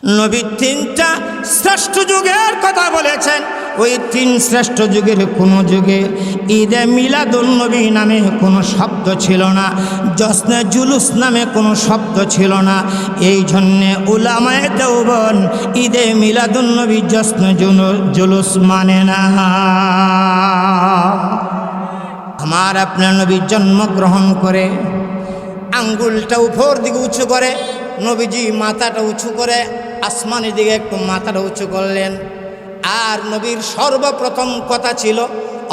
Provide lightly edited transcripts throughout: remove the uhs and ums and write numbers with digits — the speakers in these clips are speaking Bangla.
নবী তিনটা শ্রেষ্ঠ যুগের কথা বলেছেন। ওই তিন শ্রেষ্ঠ যুগের কোনো যুগে ঈদে মিলাদুন নবী নামে কোনো শব্দ ছিল না, জশ্নে জুলুস নামে কোনো শব্দ ছিল না। এই জন্যে উলামায়ে দেওবন্দ ঈদে মিলাদুন নবী জশ্নে জুলুস মানে না। আমার আপনার নবী জন্মগ্রহণ করে আঙ্গুলটা উপর দিকে উঁচু করে, নবীজি মাথাটা উঁচু করে আসমানের দিকে একটু মাথাটা উঁচু করলেন। আর নবীর সর্বপ্রথম কথা ছিল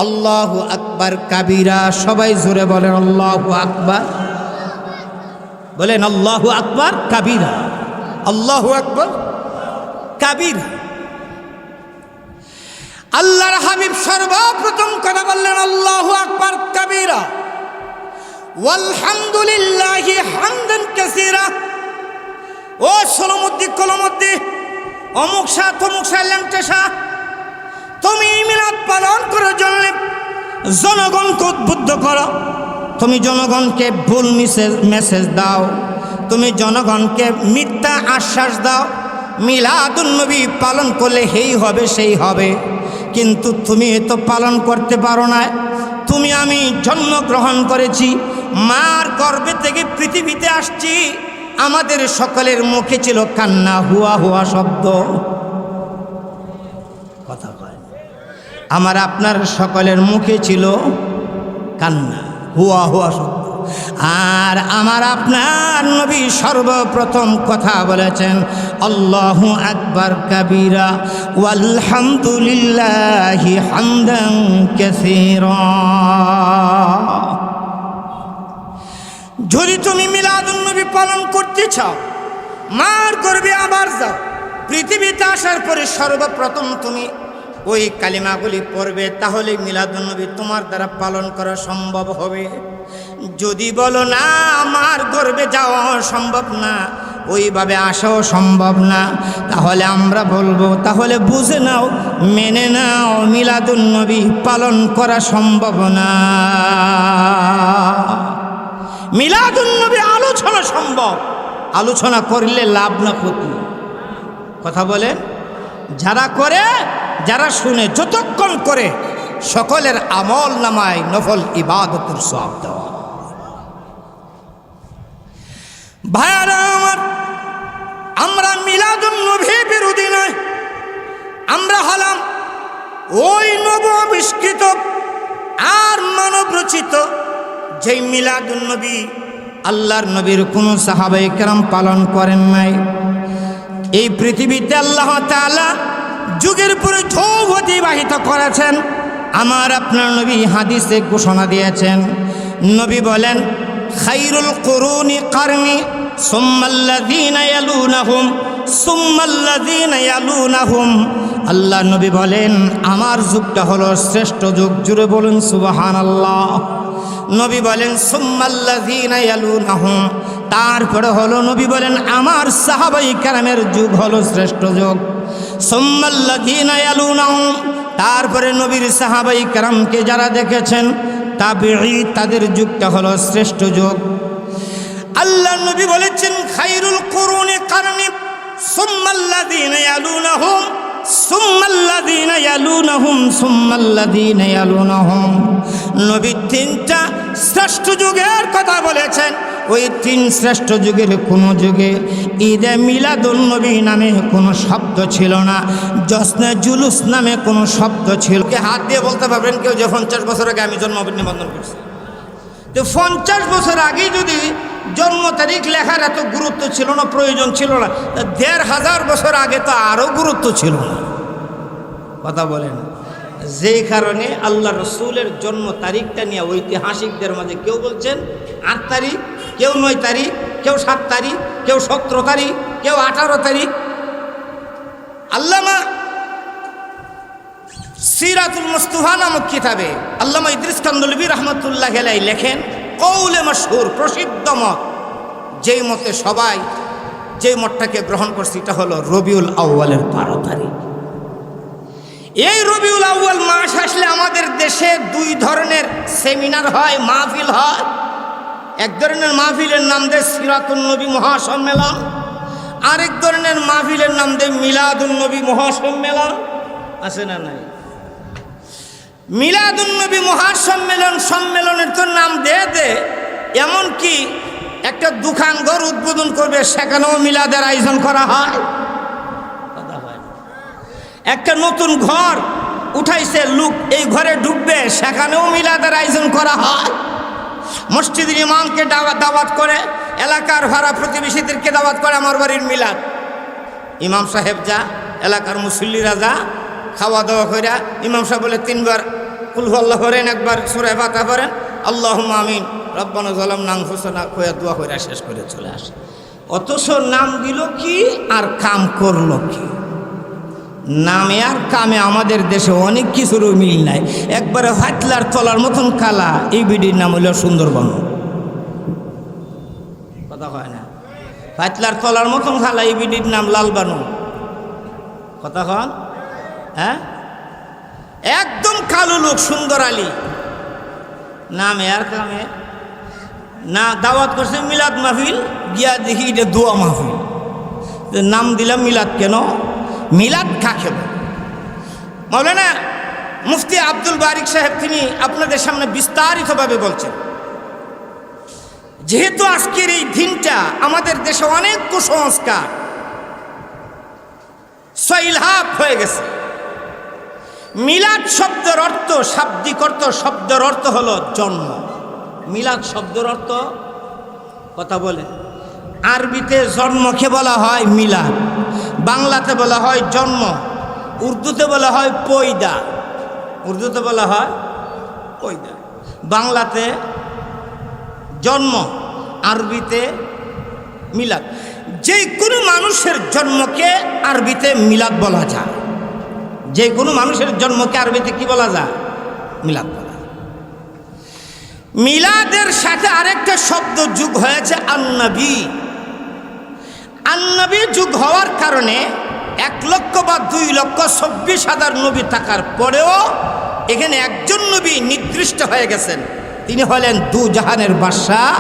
আল্লাহু আকবার কাবীরা। সবাই জোরে বলেন আল্লাহু আকবার, বলেন আল্লাহু আকবার কাবীরা, আল্লাহু আকবার কাবীরা। আল্লাহর হাবিব সর্বপ্রথম কথা বললেন আল্লাহু আকবার কাবীরা ওয়ালহামদুলিল্লাহি হামদান কাসীরা। ও সলমুদ্দি কলমুদ্দি অমুক শাহ তমুক শাহ ল্যাংটা শাহ, তুমি মিলাদ পালন করার জন্য জনগণকে উদ্বুদ্ধ করো, তুমি জনগণকে ভুল মেসেজ দাও, তুমি জনগণকে মিথ্যা আশ্বাস দাও। মিলাদুন নবী পালন করলে এই হবে সেই হবে, কিন্তু তুমি তো পালন করতে পারো না। তুমি আমি জন্মগ্রহণ করেছি, মার গর্ভে থেকে পৃথিবীতে আসছি, আমাদের সকলের মুখে ছিল কান্না হুয়া হুয়া শব্দ। কথা কয়, আমার আপনার সকলের মুখে ছিল কান্না হুয়া হুয়া শব্দ। আর আমার আপনার নবী সর্বপ্রথম কথা বলেছেন আল্লাহু আকবার কাবীরা ওয়ালহামদুলিল্লাহি হামদান কাসীরা। যদি তুমি মিলাদুন নবী পালন করতে চাও, মার গর্ভে আবার যাও, পৃথিবীতে আসার পরে সর্বপ্রথম তুমি ওই কালিমাগুলি পড়বে, তাহলে মিলাদুন নবী তোমার দ্বারা পালন করা সম্ভব হবে। যদি বলো না আমার গর্ভে যাওয়া সম্ভব না, ওইভাবে আসাও সম্ভব না, তাহলে আমরা বলবো তাহলে বুঝে নাও, মেনে নাও মিলাদুন নবী পালন করা সম্ভব না। মিলাদুন নবী আলোচনা সম্ভব, আলোচনা করলে লাভ না ক্ষতি। কথা বলে যারা করে যারা শুনে যতক্ষণ করে সকলের আমল নামায় নফল ইবাদতের সওয়াব দেওয়া। ভাইয়ারা আমার, আমরা মিলাদুন নবী বিরোধী নয়, আমরা হলাম ওই নব আবিষ্কৃত আর মানব রচিত যেই মিলাদুন নবী আল্লাহর নবীর কোনো সাহাবায়ে কেরাম পালন করেন নাই। এই পৃথিবীতে আল্লাহ তাআলা যুগের পরে যুগ অতিবাহিত করেছেন। আমার আপনার নবী হাদিসে ঘোষণা দিয়েছেন, নবী বলেন খায়রুল কুরুনি কারনি সুম্মাল্লাযীনা ইয়ালুনাহুম সুম্মাল্লাযীনা ইয়ালুনাহুম। আল্লাহ নবী বলেন আমার যুগটা হলো শ্রেষ্ঠ যুগ। জুড়ে বলুন সুবহানাল্লাহ। নবী বলেন সুম্মাল্লাযীনা ইয়ালুনাহুম, তারপরে হলো নবী বলেন আমার সাহাবায়ে কেরামের যুগ হলো শ্রেষ্ঠ যুগ। সুম্মাল্লাযীনা ইয়ালুনাহুম, তারপরে নবীর সাহাবায়ে কেরামকে যারা দেখেছেন তাবিঈ, তাদের যুগটা হলো শ্রেষ্ঠ যুগ। আল্লাহ নবী বলেছেন খায়রুল কুরুনি কারনি সুম্মাল্লাযীনা ইয়ালুনাহুম সুম্মাল্লাযীনা ইয়ালুনাহুম সুম্মাল্লাযীনা ইয়ালুনাহুম। নবী তিনটা শ্রেষ্ঠ যুগের কথা বলেছেন। ওই তিন শ্রেষ্ঠ যুগের কোনো যুগে ঈদে মিলাদুন নবী নামে কোনো শব্দ ছিল না, জশ্নে জুলুস নামে কোনো শব্দ ছিল। কে হাত দিয়ে বলতে পারবেন কেউ যে 50 বছর আগে আমি জন্ম নিবন্ধন করছি? তো 50 বছর আগেই যদি জন্ম তারিখ লেখার এত গুরুত্ব ছিল না, প্রয়োজন ছিল না, 1500 বছর আগে তো আরও গুরুত্ব ছিল না। কথা বলেন, যেই কারণে আল্লাহ রসুলের জন্ম তারিখটা নিয়ে ঐতিহাসিকদের মাঝে কেউ বলছেন 8 তারিখ, কেউ 9 তারিখ, কেউ 7 তারিখ, কেউ 17 তারিখ, কেউ 18 তারিখ। আল্লামা সিরাতুল মুস্তাফা নামক কিতাবে আল্লামা ইদ্রিস কান্দলবী রহমতুল্লাহ আলাইহি লেখেন কৌলে মশহুর প্রসিদ্ধ মত, যেই মতে সবাই যেই মতটাকে গ্রহণ করছে এটা হলো রবিউল আউয়ালের 12 তারিখ। এই রবিউল আউয়াল মাস আসলে আমাদের দেশে 2 ধরনের সেমিনার হয়, মাহফিল হয়। এক ধরনের মাহফিলের নাম দেয় সিরাতুন নবী মহাসম্মেলন, আরেক ধরনের মাহফিলের নাম দেয় মিলাদুন্নবী মহাসম্মেলন, আছে না নাই? মিলাদুন্নবী মহাসম্মেলন, সম্মেলনের তো নাম দে এমনকি একটা দোকান ঘর উদ্বোধন করবে, সেখানেও মিলাদের আয়োজন করা হয়। একটা নতুন ঘর উঠাইছে লোক, এই ঘরে ঢুকবে, সেখানেও মিলাদের আয়োজন করা হয়। মসজিদের ইমামকে দাওয়াত করে, এলাকার ভাড়া প্রতিবেশীদেরকে দাওয়াত করে, আমার বাড়ির মিলাদ। ইমাম সাহেব যা, এলাকার মুসল্লিরা যা, খাওয়া দাওয়া করে ইমাম সাহেব বলে 3 বার কুল আল্লাহ করেন, একবার সূরা ফাতিহা করেন, আল্লাহুম্মা আমিন রব্বানা যালামনা আনফুসানা কইয়া দোয়া করে শেষ করে চলে আসে। অথচ নাম দিল কি আর কাম করলো কি? নামে আর কামে আমাদের দেশে অনেক কিছুর মিল নাই। একবারে হাতলার তলার মতন কালা এই বিডির নাম হইল সুন্দরবন। কথা হয় না? হাতলার তলার মতন কালা এই বিডির নাম লালবানু। কথা কন? হ্যাঁ, একদম কালো লোক সুন্দর আলী। নামে আর কামে না। দাওয়াত করছে মিলাদ মাহফিল, গিয়া দেখি এটা দোয়া মাহফিল। নাম দিলাম মিলাদ। কেন মিলাদ কাকে বলে? মাওলানা মুফতি আব্দুল বারিক সাহেব তিনি আপনাদের সামনে বিস্তারিতভাবে বলছেন, যেহেতু আজকের এই দিনটা আমাদের দেশে অনেক কুসংস্কার সইলহাপ হয়ে গেছে। মিলাদ শব্দের অর্থ, শাব্দিক অর্থ, শব্দের অর্থ হলো জন্ম। মিলাদ শব্দের অর্থ, কথা বলে, আরবিতে জন্মকে বলা হয় মিলাদ, বাংলাতে বলা হয় জন্ম, উর্দুতে বলা হয় পয়দা। উর্দুতে বলা হয় পয়দা, বাংলাতে জন্ম, আরবিতে মিলাদ। যে কোনো মানুষের জন্মকে আরবিতে মিলাদ বলা যায়। যে কোনো মানুষের জন্মকে আরবিতে কি বলা যায়? মিলাদ বলা যায়। মিলাদের সাথে আরেকটা শব্দ যোগ হয়েছে আন্নবী। আন্নবী যুগ হওয়ার কারণে 1 লক্ষ বা 2 লক্ষ 24,000 নবী থাকার পরেও এখানে একজন নবী নির্দিষ্ট হয়ে গেছেন, তিনি হলেন দুজাহানের বাদশাহ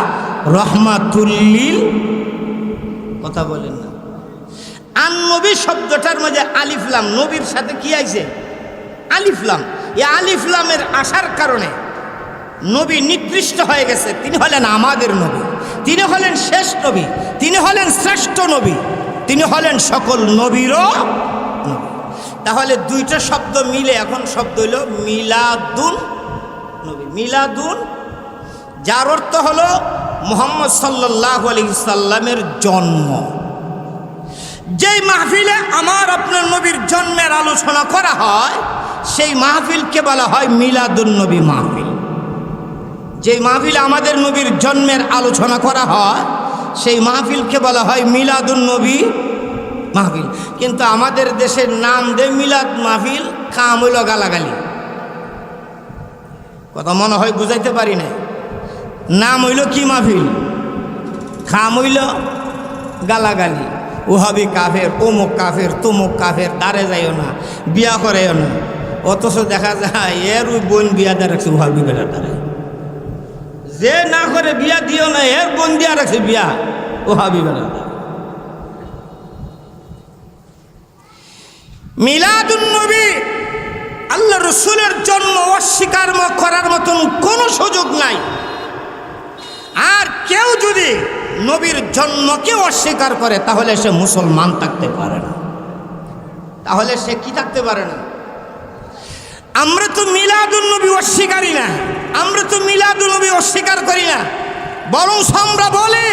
রহমাতুল্লিল। কথা বলেন না? আন-নবী শব্দটার মধ্যে আলিফ লাম, নবীর সাথে কি আইছে? আলিফ লাম। এই আলিফ লামের আসার কারণে নবী নির্দিষ্ট হয়ে গেছে, তিনি হলেন আমাদের নবী, তিনি হলেন শেষ নবী, তিনি হলেন শ্রেষ্ঠ নবী, তিনি হলেন সকল নবীরও নবী। তাহলে দুইটা শব্দ মিলে এখন শব্দ হইল মিলাদুন নবী। মিলাদুন, যার অর্থ হলো মুহাম্মদ সাল্লাল্লাহু আলাইহি সাল্লামের জন্ম। যেই মাহফিলে আমার আপনার নবীর জন্মের আলোচনা করা হয় সেই মাহফিলকে বলা হয় মিলাদুন নবী মাহফিল। যেই মাহফিলে আমাদের নবীর জন্মের আলোচনা করা হয় সেই মাহফিলকে বলা হয় মিলাদুন নবী মাহফিল। কিন্তু আমাদের দেশের নাম দে মিলাদ মাহফিল, কাম হইল গালাগালি। কথা মনে হয় বুঝাইতে পারি না। নাম হইল কি মাহফিল, কাম হইল গালাগালি। ওহাবি কাফের, অমুক কাফের, তমুক কাফের, দাঁড়ে যাইও না, বিয়া করেও না। অথচ দেখা যায় এর ওই বোন বিয়া দিয়ে রাখছে ওহাবি বেলা দাঁড়ায়। যে না করে বিয়া দিও না, এর বোন দিয়া রাখছে বিয়া ওহাবি বেলা। মিলাদুন নবী, আল্লাহ রসুলের জন্ম অস্বীকার করার মতন কোনো সুযোগ নাই। আর কেউ যদি নবীর জন্মকে অস্বীকার করে তাহলে সে মুসলমান থাকতে পারে না। তাহলে সে কি থাকতে পারে না? আমরা তো মিলাদুন নবী অস্বীকারই না, আমরা তো মিলাদুন নবী অস্বীকার করি না, বরং আমরা বলি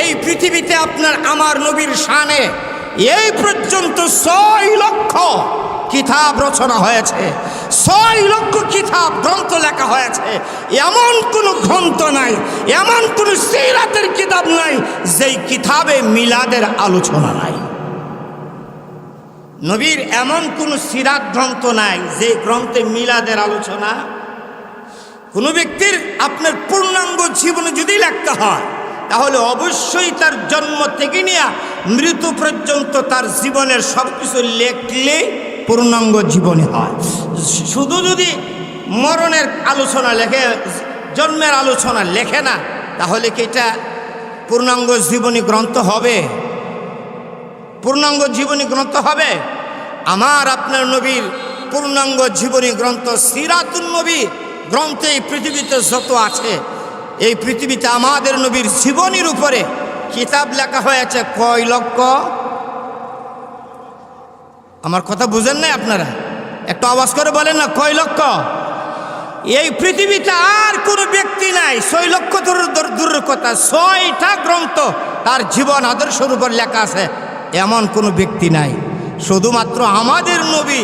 এই পৃথিবীতে আপনার আমার নবীর শানে এই পর্যন্ত 6 লক্ষ কিতাব রচনা হয়েছে, 6 লক্ষ কিতাব গ্রন্থ লেখা হয়েছে। এমন কোনো গ্রন্থ নাই, এমন কোনো সিরাতের কিতাব নাই যেই কিতাবে মিলাদের আলোচনা নাই। নবীর এমন কোনো সিরাত গ্রন্থ নাই যে গ্রন্থে মিলাদের আলোচনা। কোনো ব্যক্তির আপনার পূর্ণাঙ্গ জীবনে যদি লিখতে হয় তাহলে অবশ্যই তার জন্ম থেকে নিয়ে মৃত্যু পর্যন্ত তার জীবনের সব কিছু লেখলে পূর্ণাঙ্গ জীবনী হয়। শুধু যদি মরণের আলোচনা লেখে, জন্মের আলোচনা লেখে না, তাহলে কি এটা পূর্ণাঙ্গ জীবনী গ্রন্থ হবে? পূর্ণাঙ্গ জীবনী গ্রন্থ হবে? আমার আপনার নবীর পূর্ণাঙ্গ জীবনী গ্রন্থ সিরাতুন নবী গ্রন্থ এই পৃথিবীতে যত আছে, এই পৃথিবীতে আমাদের নবীর জীবনীর উপরে কিতাব লেখা হয়েছে কয় লক্ষ? আমার কথা বুঝেন নাই আপনারা? একটু আওয়াজ করে বলেন না, কয় লক্ষ? এই পৃথিবীতে আর কোনো ব্যক্তি নাই 6 লক্ষ দূরের কথা, 6টা গ্রন্থ তার জীবন আদর্শের উপর লেখা আছে, এমন কোনো ব্যক্তি নাই। শুধুমাত্র আমাদের নবী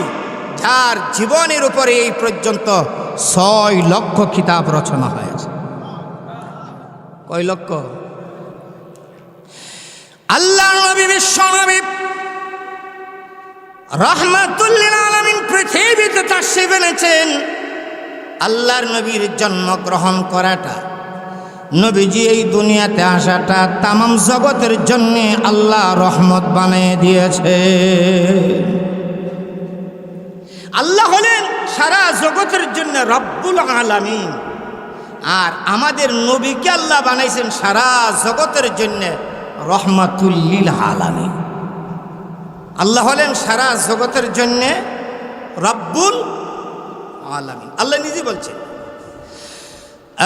যার জীবনের উপরে এই পর্যন্ত 6 লক্ষ কিতাব রচনা হয়েছে। কয় লক্ষ? আল্লাহ নবী বিশ্ব নবী রাহমাতুল লিল আলামিন পৃথিবীতে তাশরীফ এনেছেন। আল্লাহর নবীর জন্মগ্রহণ করাটা, নবীজি এই দুনিয়াতে আসাটা তাম জগতের জন্য আল্লাহ রহমত বানিয়ে দিয়েছে। আল্লাহ হলেন সারা জগতের জন্য রব্বুল আলামিন, আর আমাদের নবীকে আল্লাহ বানাইছেন সারা জগতের জন্য রহমাতুল লিল আলামিন। আল্লাহ হলেন সারা জগতের জন্য রব্বুল আলামিন। আল্লাহ নিজে বলছেন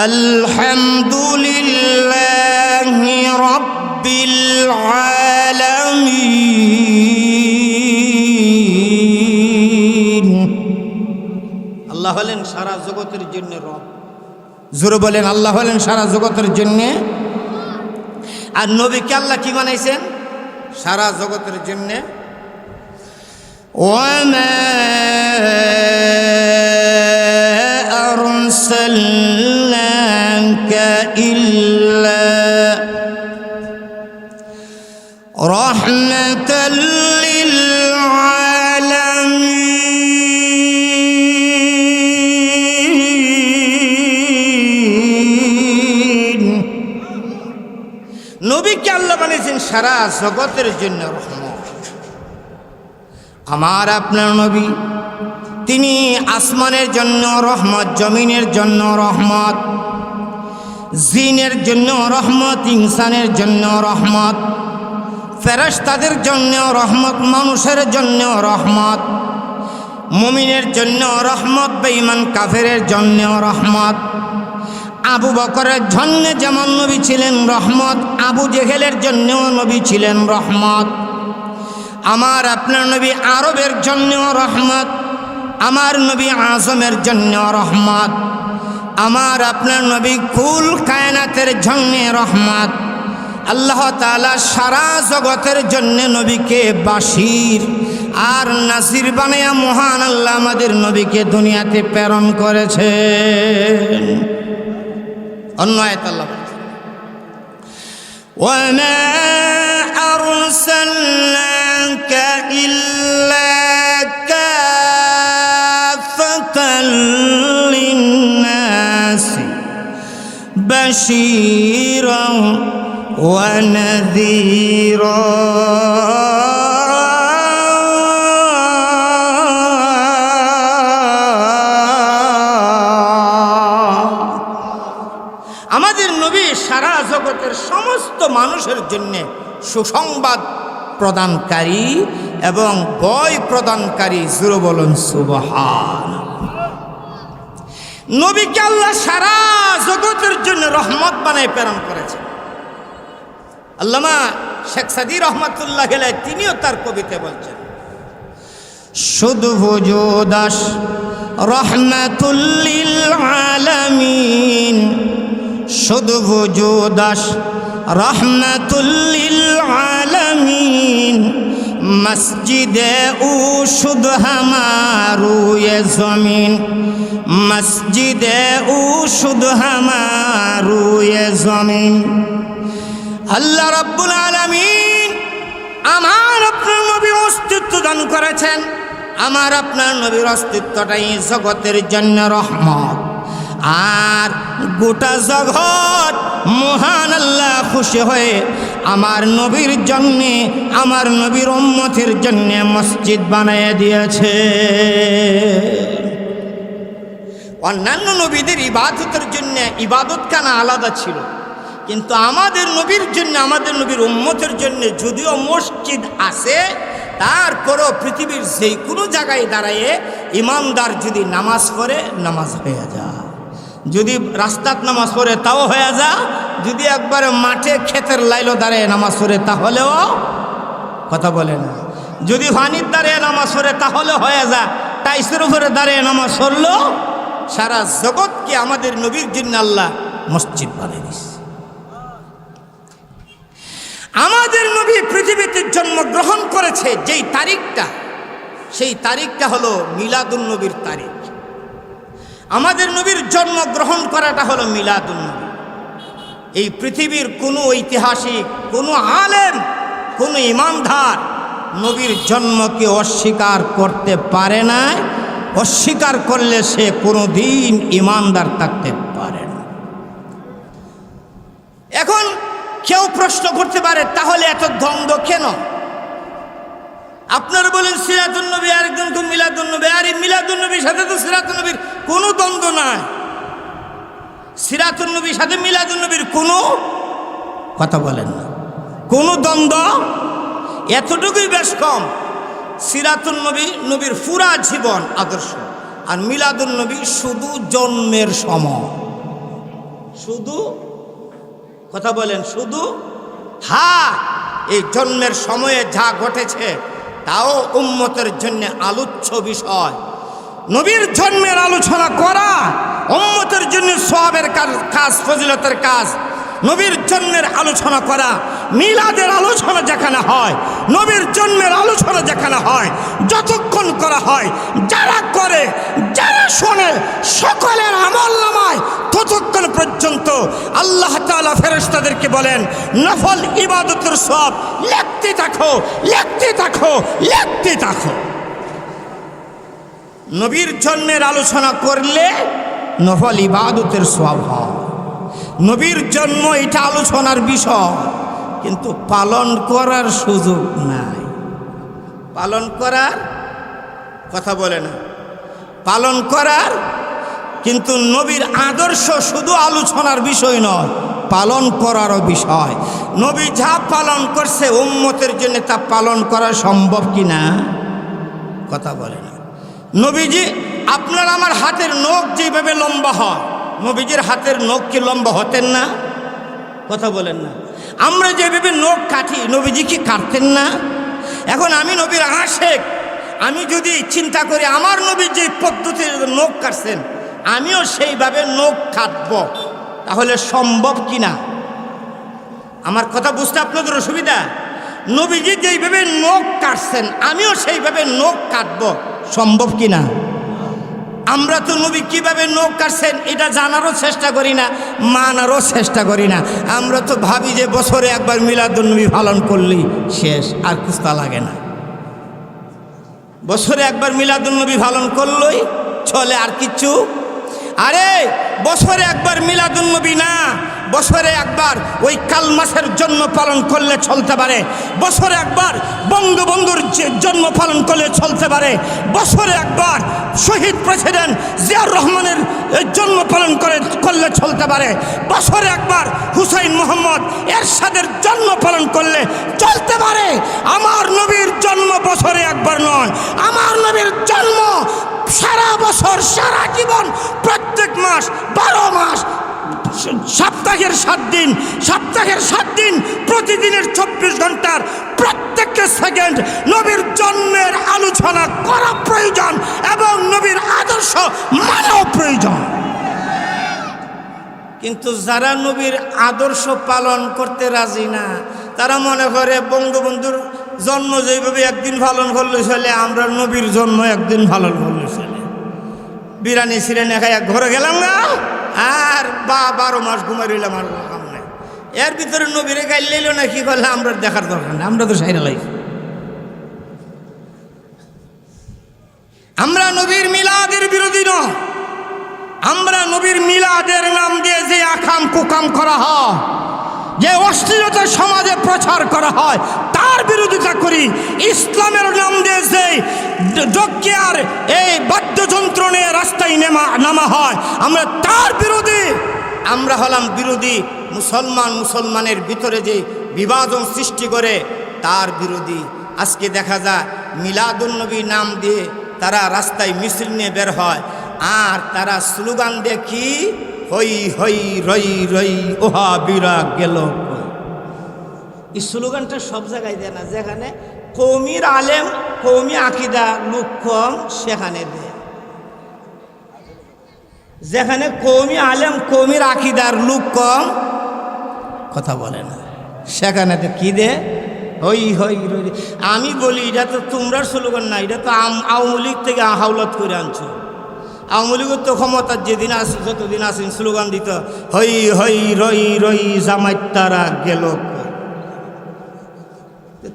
আলহামদুলিল্লাহি রাব্বিল আলামিন। আল্লাহ হলেন সারা জগতের জন্য রব। জোরে বলেন, আল্লাহ হলেন সারা জগতের জন্য। আর নবীকে আল্লাহ কি বানাইছেন? সারা জগতের জন্য। ওয়ামা আরসালনাকা ইল্লা রাহমাতাল লিল আলামিন। নবীকে আল্লাহ বানিয়েছেন সারা জগতের জন্য রহমত। আমার আপনার নবী, তিনি আসমানের জন্য রহমত, জমিনের জন্য রহমত, জিনের জন্য রহমত, ইনসানের জন্য রহমত, ফেরেশতাদের জন্য রহমত, মানুষের জন্য রহমত, মুমিনের জন্য রহমত, বেঈমান কাফেরের জন্য রহমত। আবু বকরের জন্য যেমন নবী ছিলেন রহমত, আবু জেহেলের জন্যও নবী ছিলেন রহমত। আমার আপনার নবী আরবের জন্য রহমত, আমার নবী আজমের জন্য রহমত, আমার আপনার নবী কুল কায়নাতের জন্য রহমত। আল্লাহ তাআলা সারা জগতের জন্য নবীকে বাশির আর নাসির বানায়া মহান আল্লাহ আমাদের নবীকে দুনিয়াতে প্রেরণ করেছেন। অন্য আয়াত আল্লাহ বলেছেন ওয়ামা আরসালনাকা ইল্লা কাফাতাল লিন্নাসি বাশীরান ওয়া নাযীরা। আমাদের নবী সারা জগতের সমস্ত মানুষের জন্য সুসংবাদ প্রদানকারী এবং ভয় প্রদানকারী। জোরে বলুন সুবহানাল্লাহ। নবীকে আল্লাহ সারা জগতের জন্য রহমত বানায় প্রেরণ করেছেন। আল্লামা শেখ সাদী রহমাতুল্লাহ আলাইহি তিনিও তার কবিতায় বলছেন শুধু ওজুদাস রহমাতুল লিল আলামিন, শুধু ওজুদাস রহমাতুল লিল আলামিন, মসজিদে ও শুধু হামারু ये জমিন, মসজিদে ও শুধু হামারু ये জমিন। আল্লাহ রাব্বুল আলামিন আমার আপনার নবীর অস্তিত্ব দান করেছেন। আমার আপনার নবীর অস্তিত্বটাই জগতের জন্য রহমত। আর গোটা জগৎ মহান আল্লাহ খুশি হয়ে আমার নবীর জন্যে, আমার নবীর উম্মতের জন্যে মসজিদ বানিয়ে দিয়েছে। অন্যান্য নবীদের ইবাদতের জন্য ইবাদতখানা আলাদা ছিল, কিন্তু আমাদের নবীর জন্য, আমাদের নবীর উম্মতের জন্য যদিও মসজিদ আছে, তারপরও পৃথিবীর যে কোনো জায়গায় দাঁড়ায় ইমানদার যদি নামাজ পড়ে নামাজ হয়ে যায়, যদি রাস্তাত নামাজ পড়ে তাও হয়ে যায়, যদি একবারে মাঠে ক্ষেতের লাইলো দাঁড়িয়ে নামাজ পড়ে তাহলেও, কথা বলে না, যদি পানির দাঁড়িয়ে নামাজ পড়ে তাহলে হয়ে যায়, টাইসের উপরে দাঁড়িয়ে নামাজ পড়লো। সারা জগৎকে আমাদের নবীর জন্য আল্লাহ মসজিদ বানিয়ে দিচ্ছে। আমাদের নবী পৃথিবীতে জন্মগ্রহণ করেছে যেই তারিখটা, সেই তারিখটা হলো মিলাদুন নবীর তারিখ। আমাদের নবীর জন্মগ্রহণ করাটা হলো মিলাদুন নবী। এই পৃথিবীর কোনো ঐতিহাসিক, কোনো আলেম, কোনো ইমানদার নবীর জন্মকে অস্বীকার করতে পারে না। অস্বীকার করলে সে কোনোদিন ইমানদার থাকতে পারে না। এখন কেউ প্রশ্ন করতে পারে, তাহলে এত দ্বন্দ্ব কেন? আপনারা বলেন সিরাতুন নবী, আরেকজন মিলাদুন নবী। আর এই মিলাদুন নবীর সাথে তো সিরাতুন নবীর কোনো দ্বন্দ্ব নাই। সিরাতুন নবীর সাথে মিলাদুন নবীর কোনো, কথা বলেন না, কোনো দ্বন্দ্ব, এতটুকুই বেশ কম। সিরাতুন নবী নবীর পুরা জীবন আদর্শ, আর মিলাদুন নবী শুধু জন্মের সময়, শুধু, কথা বলেন, শুধু, হ্যাঁ, এই জন্মের সময়ে যা ঘটেছে তাও উম্মতের জন্য আলোচ্য বিষয়। নবীর জন্মের আলোচনা করা উম্মতের জন্য সওয়াবের কাজ, ফজিলতের কাজ। নবীর জন্মের আলোচনা করা, মিলাদের আলোচনা যেখানে হয়, নবীর জন্মের আলোচনা যেখানে হয়, যতক্ষণ করা হয়, যারা করে, যারা শোনে, সকলের আমলনামায় ততক্ষণ পর্যন্ত আল্লাহ তাআলা ফেরেশতাদেরকে বলেন, নফল ইবাদতের সওয়াব লিখতে থাকো, লিখতে থাকো, লিখতে থাকো। নবীর জন্মের আলোচনা করলে নফল ইবাদতের সওয়াব হয়। নবীর জন্ম এটা আলোচনার বিষয়, কিন্তু পালন করার সুযোগ নাই। পালন করার, কথা বলে না, পালন করার, কিন্তু নবীর আদর্শ শুধু আলোচনার বিষয় নয়, পালন করারও বিষয়। নবী যা পালন করছে উম্মতের জন্য তা পালন করা সম্ভব কি না? কথা বলে না। নবীজি, আপনার আমার হাতের নখ যেভাবে লম্বা হয়, নবীজির হাতের নখ কি লম্বা হতেন না? কথা বলেন না। আমরা যেভাবে নখ কাটি, নবীজি কি কাটতেন না? এখন আমি নবীর আশেক, আমি যদি চিন্তা করি আমার নবী যে পদ্ধতির নখ কাটছেন আমিও সেইভাবে নখ কাটব, তাহলে সম্ভব কি না? আমার কথা বুঝতে আপনাদের অসুবিধা? নবীজি যেইভাবে নখ কাটছেন আমিও সেইভাবে নখ কাটব, সম্ভব কি না? আমরা তো নবী কিভাবে নখ কাটছেন এটা জানারও চেষ্টা করি না, মানারও চেষ্টা করি না। আমরা তো ভাবি যে বছরে একবার মিলাদুন নবী পালন করলেই শেষ, আর কুস্তা লাগে না। বছরে একবার মিলাদুন নবী পালন করলেই চলে, আর কিচ্ছু। আরে বছরে একবার মিলাদুন নবী না, বছরে একবার ওই কালমাসের জন্ম পালন করলে চলতে পারে, বছরে একবার বঙ্গবন্ধুর জন্ম পালন করলে চলতে পারে, বছরে একবার শহীদ প্রেসিডেন্ট জিয়াউর রহমানের জন্ম পালন করলে চলতে পারে, বছরে একবার হুসাইন মোহাম্মদ এরশাদের জন্ম পালন করলে চলতে পারে। আমার নবীর জন্ম বছরে একবার নয়, আমার নবীর জন্ম সারা বছর, সারা জীবন, প্রত্যেক মাস, 12 মাস, সপ্তাহের 7 দিন, সপ্তাহের 7 দিন, প্রতিদিনের 24 ঘন্টার প্রত্যেকটা সেকেন্ড নবীর জন্মের আলোচনা করা প্রয়োজন এবং নবীর আদর্শ মানাও প্রয়োজন। কিন্তু যারা নবীর আদর্শ পালন করতে রাজি না, তারা মনে করে বঙ্গবন্ধুর জন্ম যেভাবে একদিন পালন করলে চলে, আমরা নবীর জন্ম একদিন পালন করলে চলে। বিরিয়ানি সিরিয়ানি খাই ঘরে গেলাম না, আর 12 মাস ঘুমাই রইলাম, আর কোনো কাম নাই। এর ভিতরে নবীরে গাইল লইল না, কি করলে আমরা দেখার দরকার নেই, আমরা তো সাইরা লাইছি। আমরা নবীর মিলাদের বিরোধী নয়, আমরা নবীর মিলাদের নাম দিয়ে যে আকাম কুকাম করা হয়, যে অশ্লীলতা সমাজে প্রচার করা হয় তার বিরোধিতা করি। ইসলামের নাম দিয়ে যে ডকিয়ার এই বাদ্যযন্ত্র নিয়ে রাস্তায় নামা হয় আমরা তার বিরোধী। আমরা হলাম বিরোধী মুসলমানের ভিতরে যে বিভাজন সৃষ্টি করে তার বিরোধী। আজকে দেখা যায় মিলাদুন্নবী নাম দিয়ে তারা রাস্তায় মিছিল নিয়ে বের হয়, আর তারা স্লোগান দিয়ে কি হই হই রই রই ওহা বিরা গেল। এই স্লোগানটা সব জায়গায় দেয় না, যেখানে কৌমির আলেম কৌমি আকিদা লোক কম সেখানে দেয়। যেখানে কৌমি আলেম কৌমির আকিদার লোক কম কথা বলে না, সেখানে তো কি দে হই হই রই। আমি বলি এটা তো তোমরা স্লোগান না, এটা তো আওয়ামী লীগ থেকে হাওলাত করে আনছো। আওয়ামী লীগের তো ক্ষমতার যেদিন আসে যতদিন আসেন স্লোগান দিত হই হই রই রই জামাই তারা গেল।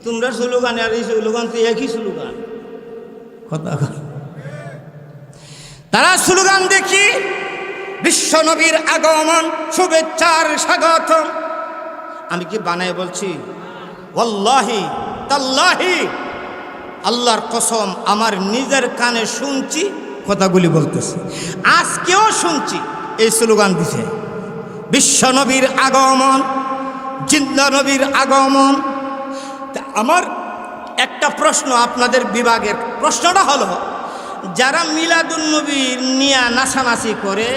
তোমরা স্লোগান আর এই স্লোগান তো একই স্লোগান কথা। তারা স্লোগান দেখি বিশ্বনবীর আগমন শুভেচ্ছার স্বাগতম। আমি কি বানায় বলছি? ওয়াল্লাহি তাল্লাহি আল্লাহর কসম আমার নিজের কানে শুনছি কথাগুলি বলতেছি, আজকেও শুনছি এই স্লোগান দিছে বিশ্বনবীর আগমন, জিন্দা নবীর আগমন। তা আমার একটা প্রশ্ন আপনাদের বিভাগের, প্রশ্নটা হলো যারা মিলাদুন্নবীর নিয়া নাচানাচি করে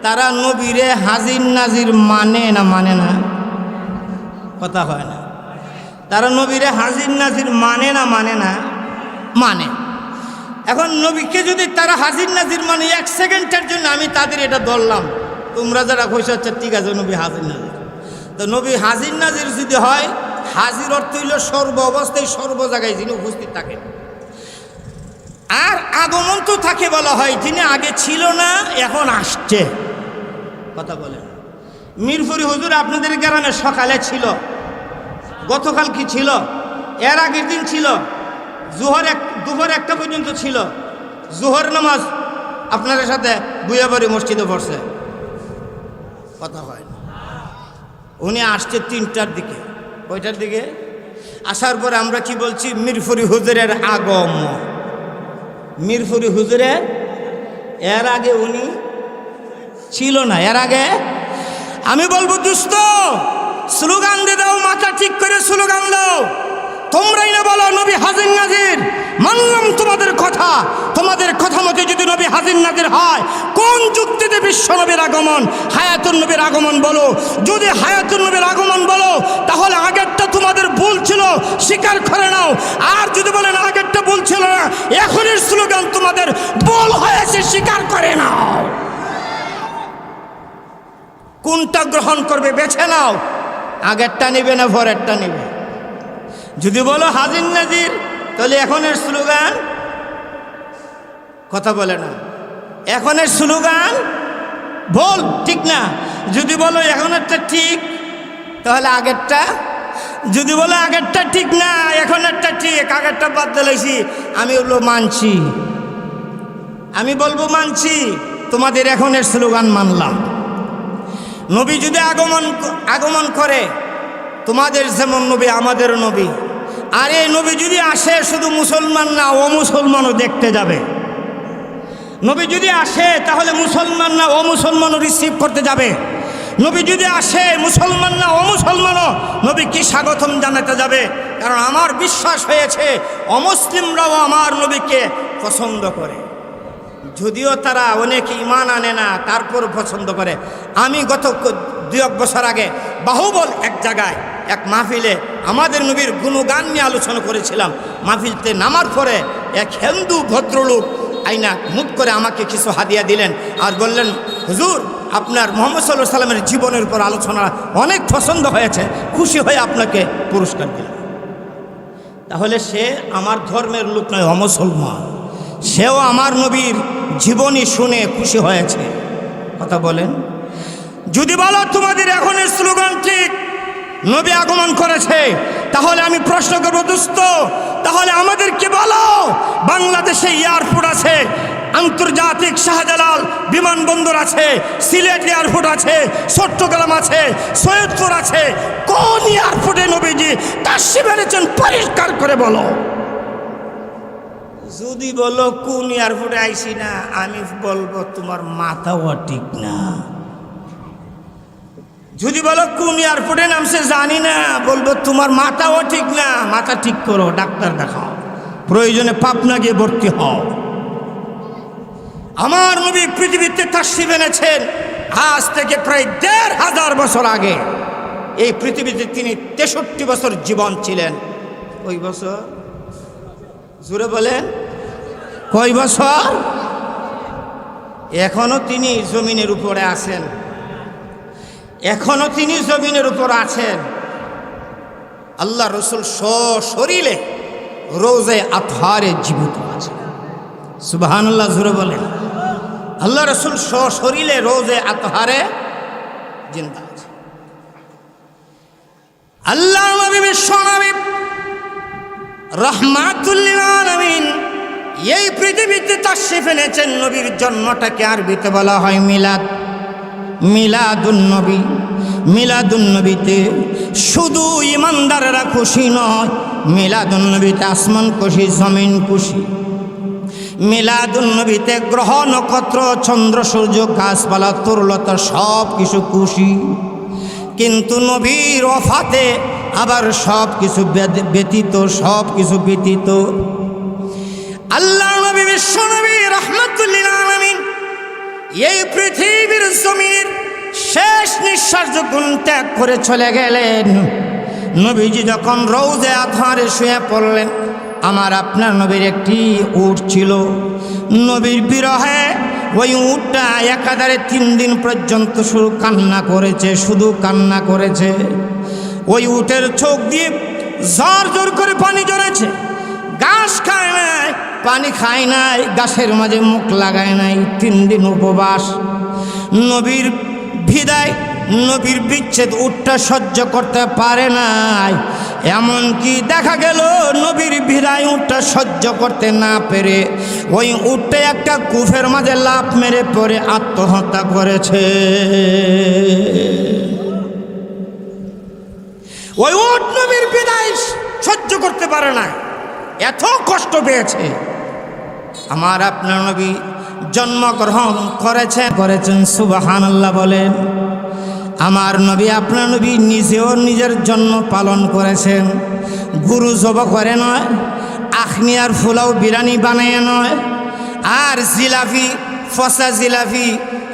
তারা নবীরে হাজির নাজির মানে না মানে না? কথা হয় না। তারা নবীরে হাজির নাজির মানে না মানে না? মানে। এখন নবীকে যদি তারা হাজির নাজির মানে এক সেকেন্ডের জন্য আমি তাদের এটা ধরলাম, তোমরা যারা কইছ আচ্ছা ঠিক আছে নবী হাজির নাজির, তো নবী হাজির নাজির যদি হয়, হাজির অর্থ হইল সর্ব অবস্থায় সর্ব জায়গায় যিনি উপস্থিত থাকেন, আর আগমন তো থাকে বলা হয় যিনি আগে ছিল না এখন আসছে। কথা বলেন। মিরপুরি হুজুর আপনাদের গ্রামে সকালে ছিল, গতকাল কি ছিল, এর আগের দিন ছিল, দুপুর 1টা পর্যন্ত ছিল। জোহর নামাজ আপনাদের সাথে বুয়াবাড়ি মসজিদে পড়ছে, কথা হয় না। উনি আসছে 3টার দিকে, কয়টার দিকে? আসার পরে আমরা কি বলছি? মিরপুরি হুজুরের আগম। মিরপুরি হুজুরের এর আগে উনি ছিল না, এর আগে আমি বলবো দুস্ত স্লোগান দিয়ে দাও, মাথা ঠিক করে স্লোগান দাও। তোমরাই না বলো নবী হাজির নাজির, মানলাম তোমাদের কথা মতে যদি নবী হাজির নাজির হয়, কোন যুক্তিতে বিশ্ব নবীর আগমন হায়াতুন নবীর আগমন বলো? যদি হায়াতুন নবীর আগমন বলো তাহলে আগেরটা তোমাদের ভুল ছিল, স্বীকার করে নাও। আর যদি বলেন আগেরটা ভুল ছিল না, এখনের স্লোগান তোমাদের ভুল হয়েছে, স্বীকার করে নাও। কোনটা গ্রহণ করবে বেছে নাও, আগেরটা নিবে না পরেরটা নিবে। যদি বলো হাজির নাজির তাহলে এখনের স্লোগান, কথা বলে না, এখনের স্লোগান বল ঠিক না। যদি বলো এখনেরটা ঠিক তাহলে আগেরটা, যদি বলো আগেরটা ঠিক না এখনেরটা ঠিক, আগেরটা বাদ দিলেছি, আমি বলবো মানছি, আমি বলবো মানছি, তোমাদের এখনের স্লোগান মানলাম। নবী যদি আগমন করে, তোমাদের যেমন নবী আমাদের নবী, আর এই নবী যদি আসে শুধু মুসলমান না অমুসলমানও দেখতে যাবে। নবী যদি আসে তাহলে মুসলমান না অমুসলমানও রিসিভ করতে যাবে। নবী যদি আসে মুসলমান না অমুসলমানও নবীকে স্বাগতম জানাতে যাবে। কারণ আমার বিশ্বাস হয়েছে অমুসলিমরাও আমার নবীকে পছন্দ করে, যদিও তারা অনেকে ঈমান আনে না তারপর পছন্দ করে। আমি গত 2 বছর আগে বাহুবল এক জায়গায় এক মাহফিলে আমাদের নবীর গুণগান নিয়ে আলোচনা করেছিলাম। মাহফিলতে নামার পরে এক হিন্দু ভদ্রলোক আইনা মুখ করে আমাকে কিছু হাদিয়া দিলেন আর বললেন, হুজুর আপনার মুহাম্মদ সাল্লাল্লাহু আলাইহি সাল্লামের জীবনের উপর আলোচনা অনেক পছন্দ হয়েছে, খুশি হয়ে আপনাকে পুরস্কার দিলেন। তাহলে সে আমার ধর্মের লোক নয়, অমুসলমান, সেও আমার নবীর জীবনী শুনে খুশি হয়েছে। কথা বলেন। যদি বলো তোমাদের এখনের স্লোগান ঠিক, নবী আগমন করেছে, তাহলে আমি প্রশ্ন করবো দোস্ত, তাহলে আমাদেরকে বলো বাংলাদেশে এয়ারপোর্ট আছে, আন্তর্জাতিক শাহজালাল বিমানবন্দর আছে, সিলেট এয়ারপোর্ট আছে, চট্টগ্রাম আছে, সৈয়দপুর আছে, কোন এয়ারপোর্টে নবীজি তাশরিফ এনেছেন পরিষ্কার করে বলো। যদি বলো কোন এয়ারপোর্টে আইসি না, আমি বলবো তোমার মাথাও ঠিক না। যদি বলো কোন এয়ারপোর্টে নামছে জানি না, বলবো তোমার মাথাও ঠিক না, মাথা ঠিক করো, ডাক্তার দেখাও, প্রয়োজনে পাবনা গিয়ে ভর্তি হও। আমার নবী পৃথিবীতে তাশরীফ এনেছেন আজ থেকে প্রায় ১৫০০ বছর আগে। এই পৃথিবীতে তিনি ৬৩ বছর জীবন ছিলেন। কই বছর? জোরে বলেন, কয় বছর? এখনো তিনি জমিনের উপরে আছেন, এখনো তিনি জমিনের উপর আছেন। আল্লাহ রসুল সশরীরে রোজে আতহারে জীবিত আছেন। সুবহানাল্লাহ, জোরে বলেন। আল্লাহ রসুল সশরীরে রোজে আতহারে জিন্দা আছে। আল্লাহ নবী বিশ্ব নবী রাহমাতুল লিল আলামিন এই পৃথিবীতে তাশরীফ এনেছেন। নবীর জন্মটাকে আরবিতে বলা হয় মিলাদ, মিলাদুন নবী। মিলাদুন নবীতে শুধু ইমানদাররা খুশি নয়, মিলাদুন নবীতে আসমান খুশি, জমিন খুশি। মিলাদুন নবীতে গ্রহ নক্ষত্র চন্দ্র সূর্য গাছপালা তরুলতা সব কিছু খুশি। কিন্তু নবীর ওফাতে আবার সব কিছু ব্যতীত, সব কিছু ব্যতীত। আল্লাহ নবী বিশ্ব নবী রাহমাতুল লিল আলামিন এই পৃথিবীর জমির শেষ নিঃশ্বাস যখন ত্যাগ করে চলে গেলেন, নবীজি যখন রওজে আতহারে শুয়ে পড়লেন, আমার আপনার নবীর একটি উট ছিল। নবীর বিরহে ওই উটটা একাধারে 3 দিন পর্যন্ত শুধু কান্না করেছে, শুধু কান্না করেছে। ওই উটের চোখ দিয়ে ঝর ঝর করে পানি ঝরেছে। ঘাস খায় নাই, পানি খায় নাই, গাছের মাঝে মুখ লাগায় নাই। 3 দিন উপবাস। নবীর বিদায়, নবীর বিচ্ছেদ উটটা সহ্য করতে পারে নাই। এমনকি দেখা গেল নবীর বিদায় উটটা সহ্য করতে না পেরে ওই উটটা একটা কূপের মাঝে লাফ মেরে পড়ে আত্মহত্যা করেছে। ওই উট নবীর বিদায় সহ্য করতে পারে না, এত কষ্ট পেয়েছে। আমার আপনার নবী জন্মগ্রহণ করেছেন সুবহানাল্লাহ বলেন। আমার নবী আপনার নবী নিজেও নিজের জন্ম পালন করেছেন। গরু জব করে নয়, আখনিয়ার ফুলাও বিরিয়ানি বানায় নয়, আর জিলাপি, ফসা জিলাপি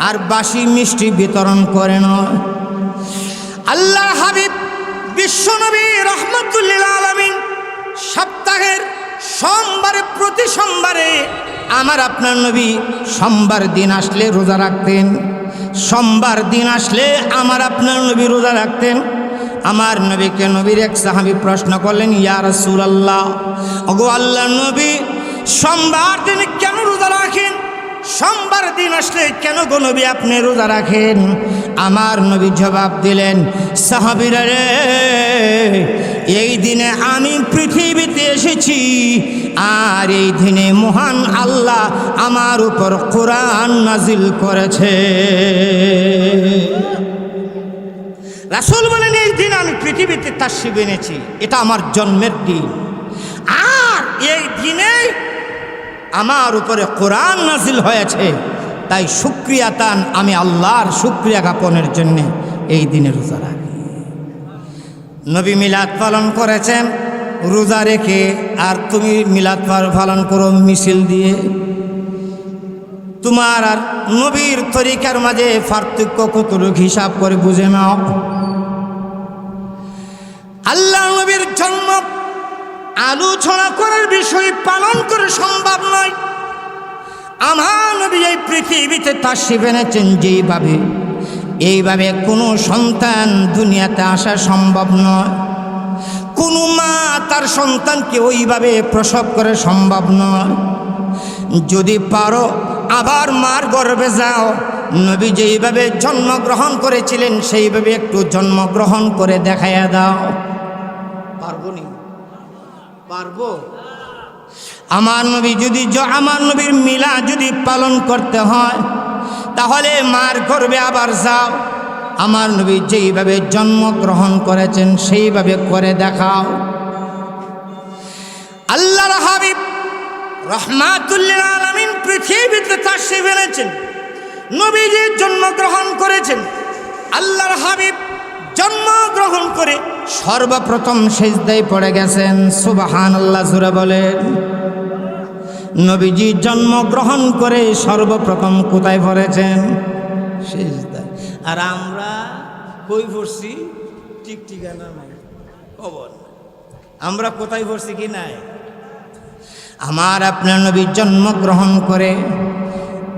আর বাসি মিষ্টি বিতরণ করে নয়। আল্লাহ হাবিব বিশ্বনবী রাহমাতুল লিল আলামিন সপ্তাহের সোমবারে, প্রতি সোমবারে আমার আপনার নবী সোমবার দিন আসলে রোজা রাখতেন। সোমবার দিন আসলে আমার আপনার নবী রোজা রাখতেন। আমার নবীকে নবীর এক সাহাবী প্রশ্ন করলেন, ইয়া রাসূলুল্লাহ, ওগো আল্লাহর নবী, সোমবার দিন কেন রোজা রাখেন? সোমবার দিন আসলে কেন গো নবী আপনি রোজা রাখেন? আমার নবী জবাব দিলেন, সাহাবীরা রে, এই দিনে আমি পৃথিবীতে এসেছি, আর এই দিনে মহান আল্লাহ আমার উপর কোরআন নাজিল করেছে। রাসূল বলেন, এই দিন আমি পৃথিবীতে তাশরীফ এনেছি, এটা আমার জন্মের দিন, আর এই দিনে আমার উপরে কোরআন নাজিল হয়েছে। তাই শুকরিয়া তান, আমি আল্লাহর শুকরিয়া জ্ঞাপনের জন্য এই দিনে রোজা রাখি। নবী মিলাদ পালন করেছেন রোজা রেখে, আর তুমি মিলাদ পালন করো মিছিল দিয়ে। তোমার আর নবীর তরিকার মাঝে পার্থক্য কতটুকু হিসাব করে বুঝে নাও। আল্লাহ নবীর জন্ম আলোচনা করার বিষয় পালন করে সম্ভব নয়। আমার নবী এই পৃথিবীতে তাশরীফ এনেছেন যেইভাবে, এইভাবে কোনো সন্তান দুনিয়াতে আসা সম্ভব নয়। কোনো মা তার সন্তানকে ওইভাবে প্রসব করে সম্ভব নয়। যদি পারো আবার মার গর্ভে যাও, নবী যেইভাবে জন্মগ্রহণ করেছিলেন সেইভাবে একটু জন্মগ্রহণ করে দেখাইয়া দাও। পারবো নি? পারবো? আমার নবী যদি আমার নবীর মিলাদ যদি পালন করতে হয়, তাহলে মার গর্ভে আবার যাও, আমার নবী যেইভাবে জন্মগ্রহণ করেছেন সেইভাবে করে দেখাও। আল্লাহর হাবিব রাহমাতুল লিল আলামিন পৃথিবীতে তাশরীফ এনেছেন, নবীজি জন্মগ্রহণ করেছেন। আল্লাহর হাবিব জন্মগ্রহণ করে সর্বপ্রথম সিজদায় পড়ে গেছেন। সুবহানাল্লাহ জোরে বলেন। নবীজি জন্মগ্রহণ করে সর্বপ্রথম কোথায় পড়েছেন? সিজদায়। আর আমরা কই পড়ছি? ঠিক ঠিকানা নাই, খবর আমরা কোথায় পড়ছি কি নাই। আমার আপনার নবী জন্মগ্রহণ করে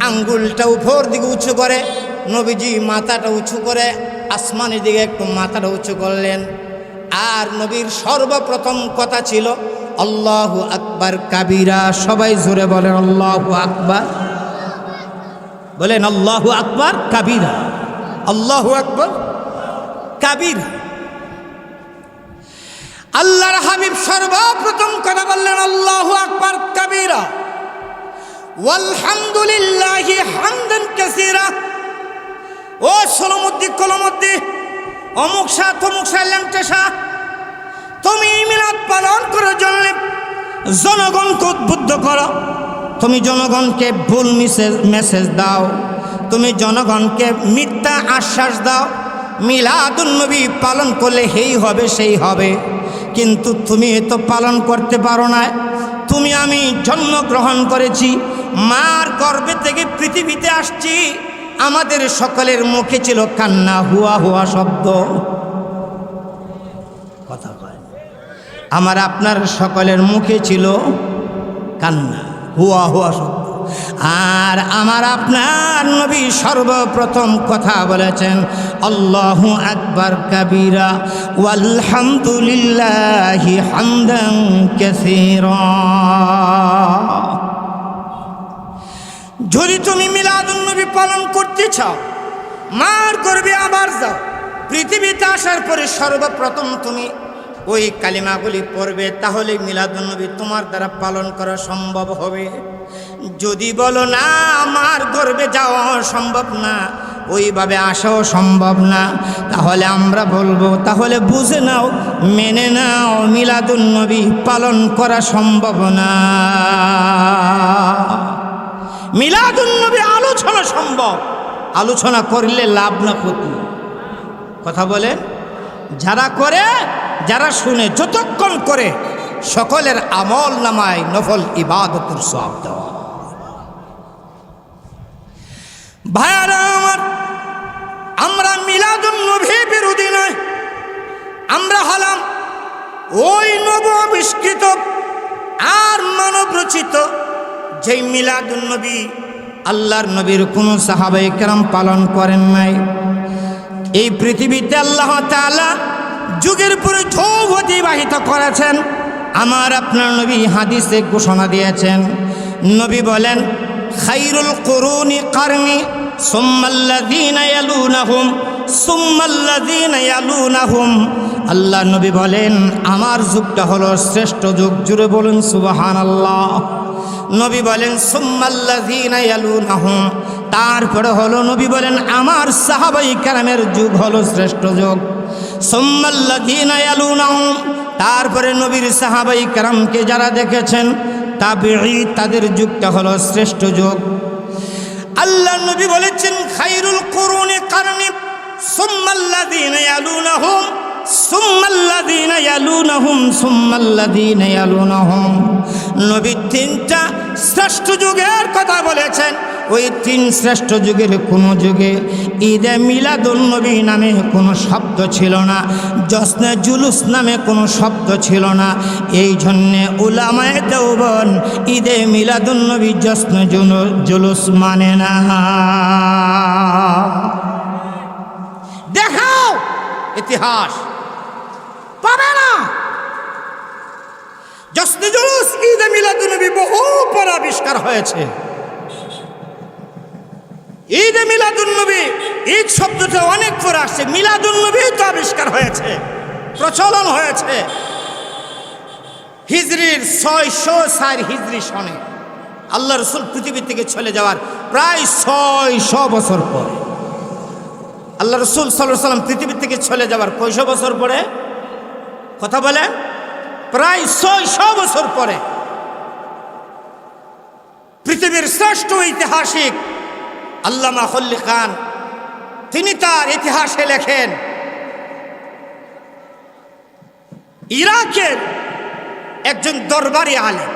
আঙ্গুলটা উপর দিকে উঁচু করে, নবীজি মাথাটা উঁচু করে আসমানের দিকে একটু মাথাটা উঁচু করলেন। আর নবীর সর্বপ্রথম কথা ছিল আল্লাহু আকবার কাবীরা। সবাই জোরে বলেন আল্লাহু আকবার, বলেন আল্লাহু আকবার কাবীরা, আল্লাহু আকবার কাবীরা। আল্লাহর হাবিব সর্বপ্রথম কথা বললেন আল্লাহু আকবার কাবীরা ওয়ালহামদুলিল্লাহি হামদান কাসীরা। ও সলমুদ্দি কলমুদ্দি অমুক শাহ তমুক শাহ ল্যাংটা শাহ, তুমি মিলাদ পালন করার জন্য জনগণকে উদ্বুদ্ধ করো, তুমি জনগণকে ভুল মেসেজ দাও, তুমি জনগণকে মিথ্যা আশ্বাস দাও। মিলাদুন নবী পালন করলে এই হবে সেই হবে, কিন্তু তুমি তো পালন করতে পারো না। তুমি আমি জন্মগ্রহণ করেছি, মার গর্ভে থেকে পৃথিবীতে আসছি, আমাদের সকলের মুখে ছিল কান্না হুয়া হুয়া শব্দ। কথা কয়, আমার আপনার সকলের মুখে ছিল কান্না হুয়া হুয়া শব্দ। আর আমার আপনার নবী সর্বপ্রথম কথা বলেছেন আল্লাহু আকবার কাবীরা ওয়ালহামদুলিল্লাহি হামদান কাসীরা। যদি তুমি মিলাদুন নবী পালন করতে চাও, মার গর্ভে আবার যাও, পৃথিবীতে আসার পরে সর্বপ্রথম তুমি ওই কালিমাগুলি পড়বে, তাহলে মিলাদুন নবী তোমার দ্বারা পালন করা সম্ভব হবে। যদি বলো না আমার গর্ভে যাওয়া সম্ভব না, ওইভাবে আসাও সম্ভব না, তাহলে আমরা বলবো তাহলে বুঝে নাও, মেনে নাও মিলাদুন নবী পালন করা সম্ভব না। মিলাদুন নবী আলোচনা সম্ভব, আলোচনা করলে লাভ না ক্ষতি। কথা বলে যারা করে যারা শুনে যতক্ষণ করে সকলের আমল নামায় নফল ইবাদতের সওয়াব দেওয়া। ভাইয়ারা আমার, আমরা মিলাদুন নবী বিরোধী নয়, আমরা হলাম ওই নব আবিষ্কৃত আর মানব রচিত যেই মিলাদুন নবী আল্লাহর নবীর কোনো সাহাবায়ে কেরাম পালন করেন নাই। এই পৃথিবীতে আল্লাহ তাআলা যুগের পরে যুগ অতিবাহিত করেছেন। আমার আপনার নবী হাদিসে ঘোষণা দিয়েছেন, নবী বলেন খায়রুল কুরুনি কারনি সুম্মাল্লাযীনা ইয়ালুনাহুম সুম্মাল্লাযীনা ইয়ালুনাহুম। আল্লাহ নবী বলেন আমার যুগটা হলো শ্রেষ্ঠ যুগ। জুড়ে বলুন সুবহানাল্লাহ। নবী বলেন সুম্মাল্লাযীনা ইয়ালুনাহুম, তারপরে হলো নবী বলেন আমার সাহাবায়ে কেরামের যুগ হলো শ্রেষ্ঠ যুগ। সুম্মাল্লাযীনা ইয়ালুনাহুম, তারপরে নবীর সাহাবায়ে কেরামকে যারা দেখেছেন তাবিঈ, তাদের যুগটা হলো শ্রেষ্ঠ যুগ। আল্লাহ নবী বলেছেন খায়রুল কুরুনি কারনি সুম্মাল্লাযীনা ইয়ালুনাহুম সুম্মাল্লাযীনা ইয়ালুনাহুম সুম্মাল্লাযীনা ইয়ালুনাহুম। নবী তিনটা শ্রেষ্ঠ যুগের কথা বলেছেন। ওই তিন শ্রেষ্ঠ যুগের কোনো যুগে ঈদে মিলাদুন নবী নামে কোনো শব্দ ছিল না, জশ্নে জুলুস নামে কোনো শব্দ ছিল না। এই জন্যে উলামায়ে দেওবন্দ ঈদে মিলাদুন নবী জশ্নে জুলুস মানে না। দেখাও ইতিহাস পাবে না। জশ্নে জুলুস ঈদে মিলাদুন নবী বহু পর আবিষ্কার হয়েছে। ঈদে মিলাদুন নবী, ঈদ শব্দটা অনেক পরে আসছে, মিলাদুন নবী তো আবিষ্কার হয়েছে, প্রচলন হয়েছে হিজরির 604 হিজরি সনে। আল্লাহ রসুল পৃথিবী থেকে চলে যাওয়ার প্রায় 600 বছর পরে, আল্লাহ রসুল সাল্লাল্লাহু আলাইহি ওয়াসাল্লাম পৃথিবী থেকে চলে যাওয়ার কয়শো বছর পরে? কথা বলে প্রায় 600 বছর পরে পৃথিবীর শ্রেষ্ঠ ঐতিহাসিক আল্লামা খলিল খান তিনি তার ইতিহাসে লেখেন ইরাকের একজন দরবারি আলেম।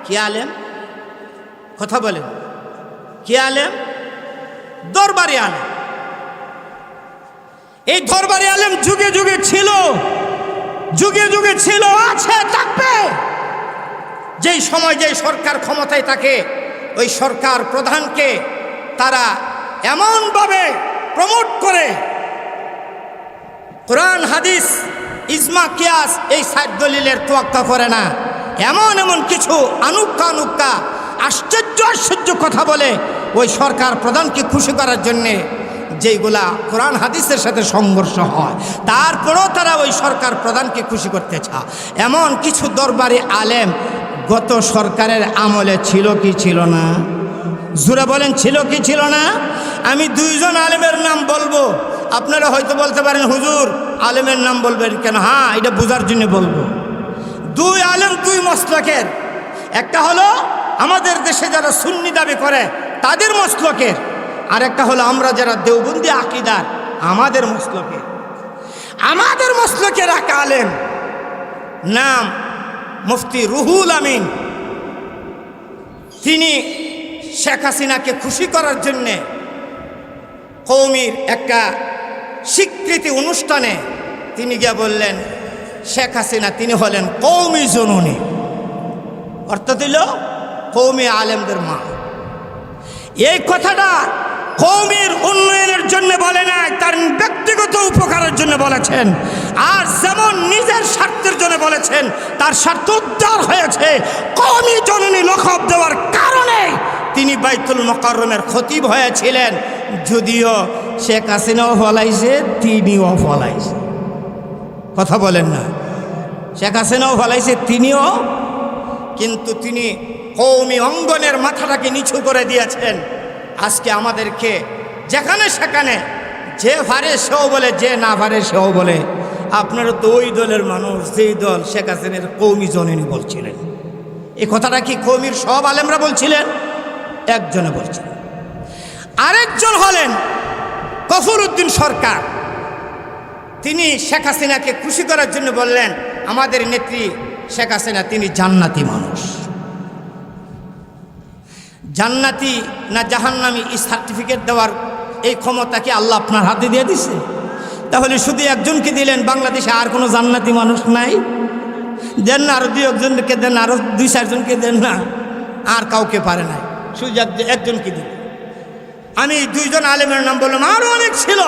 কি আলেম? কথা বলেন, কি আলেম? দরবারি আলেম। এই দরবারি আলেম যুগে যুগে ছিল, যুগে যুগে ছিল, আছে, থাকবে। যেই সময় যেই সরকার ক্ষমতায় থাকে, ওই সরকার প্রধানকে তারা এমনভাবে প্রমোট করে, কোরআন হাদিস ইজমা কিয়াস এই সাত দলিলের তোয়াক্কা করে না, এমন এমন কিছু আনুক্কা আশ্চর্য আশ্চর্য কথা বলে ওই সরকার প্রধানকে খুশি করার জন্যে, যেইগুলা কোরআন হাদিসের সাথে সংঘর্ষ হয়, তারপরেও তারা ওই সরকার প্রধানকে খুশি করতে চায়। এমন কিছু দরবারি আলেম গত সরকারের আমলে ছিল কি ছিল না? জোরে বলেন, ছিল কি ছিল না? আমি দুইজন আলেমের নাম বলবো, আপনারা হয়তো বলতে পারেন হুজুর আলেমের নাম বলবেন কেন? হ্যাঁ, এটা বোঝার জন্য বলবো। দুই আলেম দুই মসলকের, একটা হলো আমাদের দেশে যারা সুন্নি দাবি করে তাদের মসলকের, আর একটা হলো আমরা যারা দেওবন্দি আকীদার আমাদের মসলকের। আমাদের মসলকের এক আলেম নাম মুফতি রুহুল আমিন। তিনি শেখ হাসিনাকে খুশি করার জন্যে কওমির একটা স্বীকৃতি অনুষ্ঠানে তিনি গিয়ে বললেন শেখ হাসিনা তিনি হলেন কওমি জননী, অর্থ দিল কওমি আলেমদের মা। এই কথাটা কওমির উন্নয়নের জন্য বলে না, তার ব্যক্তিগত উপকারের জন্য বলেছেন। আর যেমন নিজের স্বার্থের জন্য বলেছেন, তার স্বার্থ উদ্ধার হয়েছে। কওমি জননী লকব দেওয়ার কারণে তিনি বাইতুল মুকাররমের খতিব হয়েছিলেন। যদিও শেখ হাসিনাও ফলাইছে, তিনিও ফলাইছে। কথা বলেন না, শেখ হাসিনাও ফলাইছে, তিনিও, কিন্তু তিনি কওমি অঙ্গনের মাথাটাকে নিচু করে দিয়েছেন। আজকে আমাদেরকে যেখানে সেখানে যে পারে সেও বলে, যে না পারে সেও বলে। আপনারা তো ওই দলের মানুষ যেই দল শেখ হাসিনার কওমি জননী বলছিলেন। এই কথাটা কি কওমির সব আলেমরা বলছিলেন? একজনে বলছিলেন। আরেকজন হলেন গফুর উদ্দিন সরকার। তিনি শেখ হাসিনাকে খুশি করার জন্য বললেন আমাদের নেত্রী শেখ হাসিনা তিনি জান্নাতি মানুষ। জান্নাতি না জাহান্নামী এই সার্টিফিকেট দেওয়ার এই ক্ষমতা কি আল্লাহ আপনার হাতে দিয়ে দিছে? তাহলে শুধু একজনকে দিলেন, বাংলাদেশে আর কোনো জান্নাতি মানুষ নাই? দেন না, আরো দুই একজনকে দেন, আরো দুই চারজনকে দেন না, আর কাউকে পারে নাই, শুধু একজনকে দিলেন। আমি দুইজন আলেমের নাম বললাম, আরো অনেক ছিল।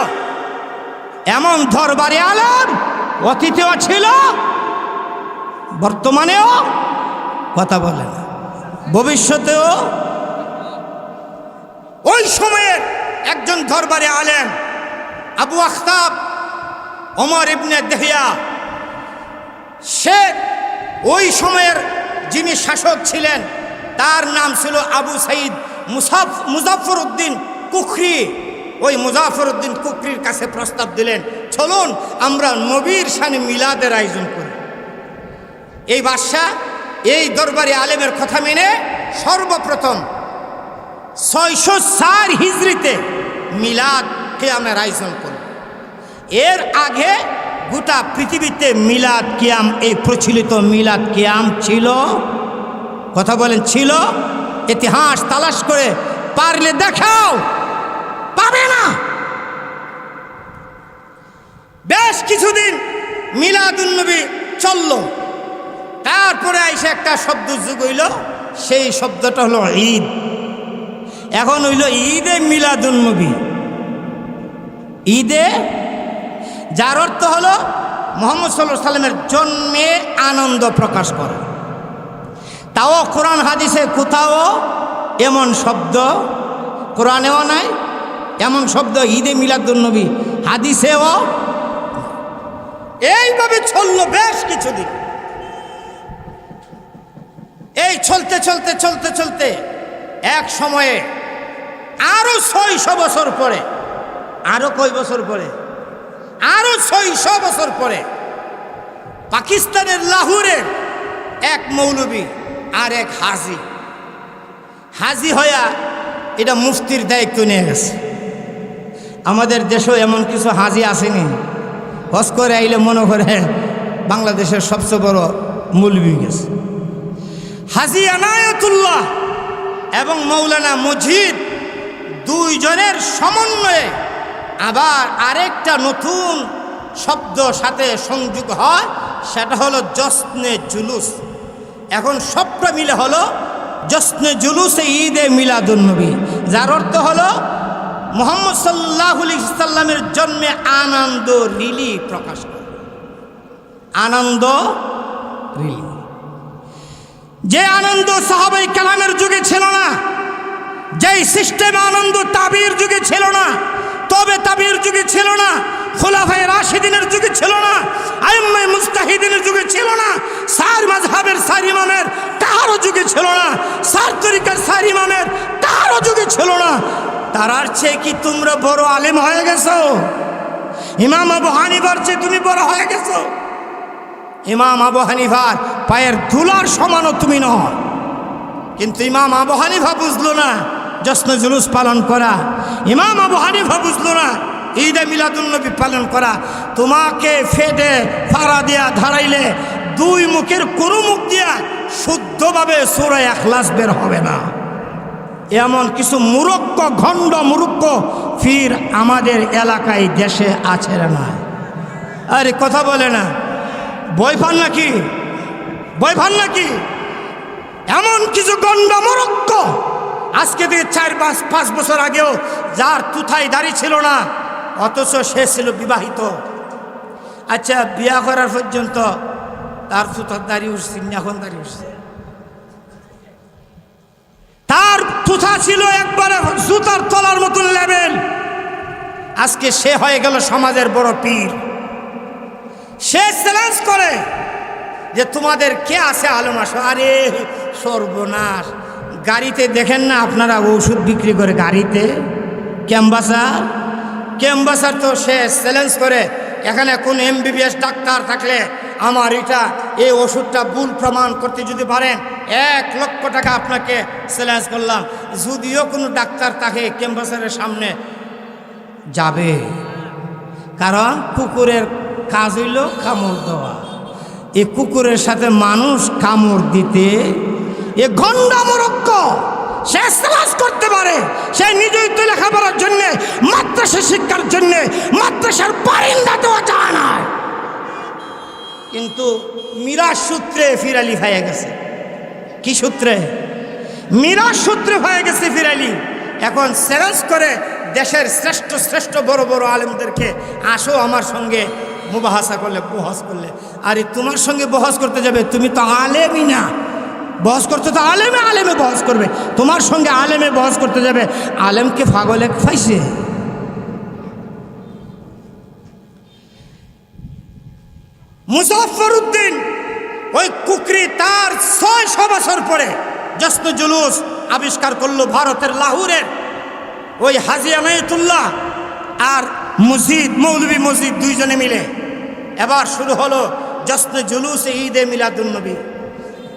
এমন দরবারি আলেম অতীতেও ছিল, বর্তমানেও, কথা বলে না, ভবিষ্যতেও। ওই সময়ের একজন দরবারি আলেম আবু আখতাব ওমর ইবনে দেহিয়া, সে ওই সময়ের যিনি শাসক ছিলেন তার নাম ছিল আবু সাইদ মুজাফর উদ্দিন কুখরি। ওই মুজাফর উদ্দিন কুখরির কাছে প্রস্তাব দিলেন, চলুন আমরা নবীর শানে মিলাদের আয়োজন করি। এই বাদশাহ এই দরবারি আলেমের কথা মেনে সর্বপ্রথম 604 হিজরিতে মিলাদ কিয়ামের আয়োজন করল। এর আগে গোটা পৃথিবীতে মিলাদ কিয়াম, এই প্রচলিত মিলাদ কিয়াম ছিল? কথা বলেন, ছিল? ইতিহাস তালাশ করে পারলে দেখাও, পাবে না। বেশ কিছুদিন মিলাদুন্নবী চলল, তারপরে আইসে একটা শব্দ যুগ হইল, সেই শব্দটা হলো ঈদ। এখন হইল ঈদে মিলাদুন্নবী। ঈদে, যার অর্থ হলো মুহাম্মদ সাল্লাল্লাহু আলাইহি সাল্লামের জন্মে আনন্দ প্রকাশ করা। তাও কোরআন হাদিসে কোথাও এমন শব্দ, কোরআনেও নাই এমন শব্দ ঈদে মিলাদুন্নবী, হাদিসেও। এইভাবে চলল বেশ কিছুদিন। এই চলতে চলতে চলতে চলতে এক সময়ে আরো 600 বছর পরে, আরো কয় বছর পরে, আরো 600 বছর পরে পাকিস্তানের লাহোরের এক মৌলবী আর এক হাজি হইয়া এটা মুফতির দায়িত্ব নিয়ে গেছে। আমাদের দেশেও এমন কিছু হাজি আসেনি, হজ করে আইলে মনে করে বাংলাদেশের সবচেয়ে বড় মৌলবি গেছে। হাজী আনায়াতুল্লাহ এবং মৌলানা মজিদ দুইজনের সমন্বয়ে আবার আরেকটা নতুন শব্দ সাথে সংযোগ হয়, সেটা হলো জশ্নে জুলুস। এখন সবটা মিলে হলো জশ্নে জুলুসে ঈদে মিলাদুন্নবী, যার অর্থ হলো মুহাম্মদ সাল্লাল্লাহু আলাইহি সাল্লামের জন্মে আনন্দ রিলি প্রকাশ করে। আনন্দ রিলি, যে আনন্দ সাহাবায়ে কেরামের যুগে ছিল না, যেই সিস্টেম আনন্দ তাবির যুগে ছিল না, তবে তাবির যুগে ছিল না, খুলাফায়ে রাশিদিনের যুগে ছিল না, আইম্মায়ে মুজতাহিদিনের যুগে ছিল না, চার মাযহাবের চার ইমামের কারো যুগে ছিল না, চার তরিকার চার ইমামের কারো যুগে ছিল না। তারার চেয়ে কি তোমরা বড় আলেম হয়ে গেছো? ইমাম আবু হানিফার চেয়ে তুমি বড় হয়ে গেছো? ইমাম আবু হানিফার পায়ের ধুলার সমানও তুমি নও। কিন্তু ইমাম আবু হানিফা বুঝলো না জশ্নে জুলুস পালন করা, ইমাম আবু হানিফা বুঝলো না ঈদে মিলাদুন্নবী পালন করা। তোমাকে ফেটে ফাড়া দিয়া ধারাইলে দুই মুখের কোনো মুখ দিয়া শুদ্ধভাবে সূরা ইখলাস বের হবে না। এমন কিছু মূর্খ, ঘণ্ড মূর্খ ফির আমাদের এলাকায় দেশে আছে না? আরে কথা বলে না, বই পান নাকি? বই পান নাকি? এমন কিছু গন্ড মূর্খ আজকে থেকে 4-5 বছর আগেও যার তুথায় দাড়ি ছিল না, অথচ সে ছিল বিবাহিত। আচ্ছা, বিয়া করার পর্যন্ত তার তুথার দাড়ি উঠছে, এখন দাড়ি উঠছে। তার তুথা ছিল একবারে জুতার তলার মতন লেভেল, আজকে সে হয়ে গেল সমাজের বড় পীর। সে চ্যালেঞ্জ করে যে তোমাদের কে আছে আলেম আসো। আরে সর্বনাশ, গাড়িতে দেখেন না আপনারা ওষুধ বিক্রি করে গাড়িতে, ক্যাম্বাসার তো সে চ্যালেঞ্জ করে এখানে কোন MBBS ডাক্তার থাকলে আমার এটা এই ওষুধটা ভুল প্রমাণ করতে যদি পারেন 1 লক্ষ টাকা আপনাকে চ্যালেঞ্জ করলাম। যদিও কোনো ডাক্তার তাকে ক্যাম্বাসারের সামনে যাবে, কারণ কুকুরের কাজ হইল কামড় দেওয়া। এই কুকুরের সাথে মানুষ কামড় দিতে এ গন্ডা মূর্খ সে চ্যালেঞ্জ করতে পারে। সে নিজেই তো লেখাপড়ার জন্যে, মাদ্রাসা শিক্ষার জন্যে মাদ্রাসার বারিন্দাতেও যায় না, কিন্তু মিরাজ সূত্রে ফিরালি হয়ে গেছে। কি সূত্রে? মিরাজ সূত্রে হয়ে গেছে ফিরালি। এখন চ্যালেঞ্জ করে দেশের শ্রেষ্ঠ শ্রেষ্ঠ বড় বড় আলেমদেরকে, আসো আমার সঙ্গে মুবাহাসা করলে, বহস করলে। আরে তোমার সঙ্গে বহস করতে যাবে, তুমি তো আলেমই না। বহস করতে তো আলেমে বহস করবে, তোমার সঙ্গে আলেমে বহস করতে যাবে। আলেমকে পাগলে ফাইছে। মুজাফফর উদ্দিন ওই কুকরি তার 600 বছর পরে জশ্নে জুলুস আবিষ্কার করলো ভারতের লাহোরের ওই হাজী আনায়াতুল্লাহ আর মৌলভী মসজিদ দুইজনে মিলে। এবার শুরু হলো জশ্নে জুলুস ঈদে মিলাদুন্নবী।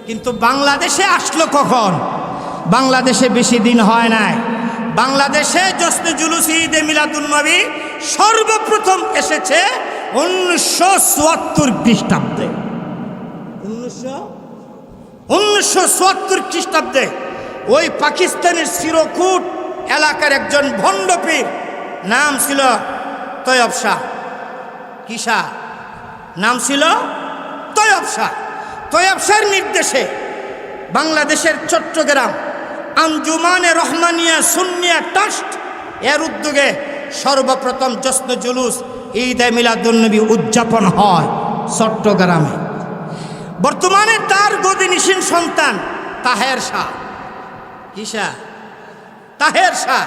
কিন্তু বাংলাদেশে আসলো কখন? বাংলাদেশে বেশি দিন হয় নাই। বাংলাদেশে জশ্নে জুলুস ঈদে মিলাদুন্নবী সর্বপ্রথম এসেছে 1974 খ্রিস্টাব্দে। 1974 খ্রিস্টাব্দে ওই পাকিস্তানের সিরকুট এলাকার একজন ভণ্ড পীর, নাম ছিল তৈয়ব শাহ। কি শাহ? নাম ছিল তৈয়ব শাহ। তৈয়ব শাহর নির্দেশে বাংলাদেশের চট্টগ্রাম আঞ্জুমানে রহমানিয়া সুন্নিয়া ট্রাস্ট এর উদ্যোগে সর্বপ্রথম জশ্নে জুলুস ঈদে মিলাদুন্নবী উদযাপন হয় চট্টগ্রামে। বর্তমানে তার গদিনিসীন সন্তান তাহের শাহ। কি শাহ? তাহের শাহ।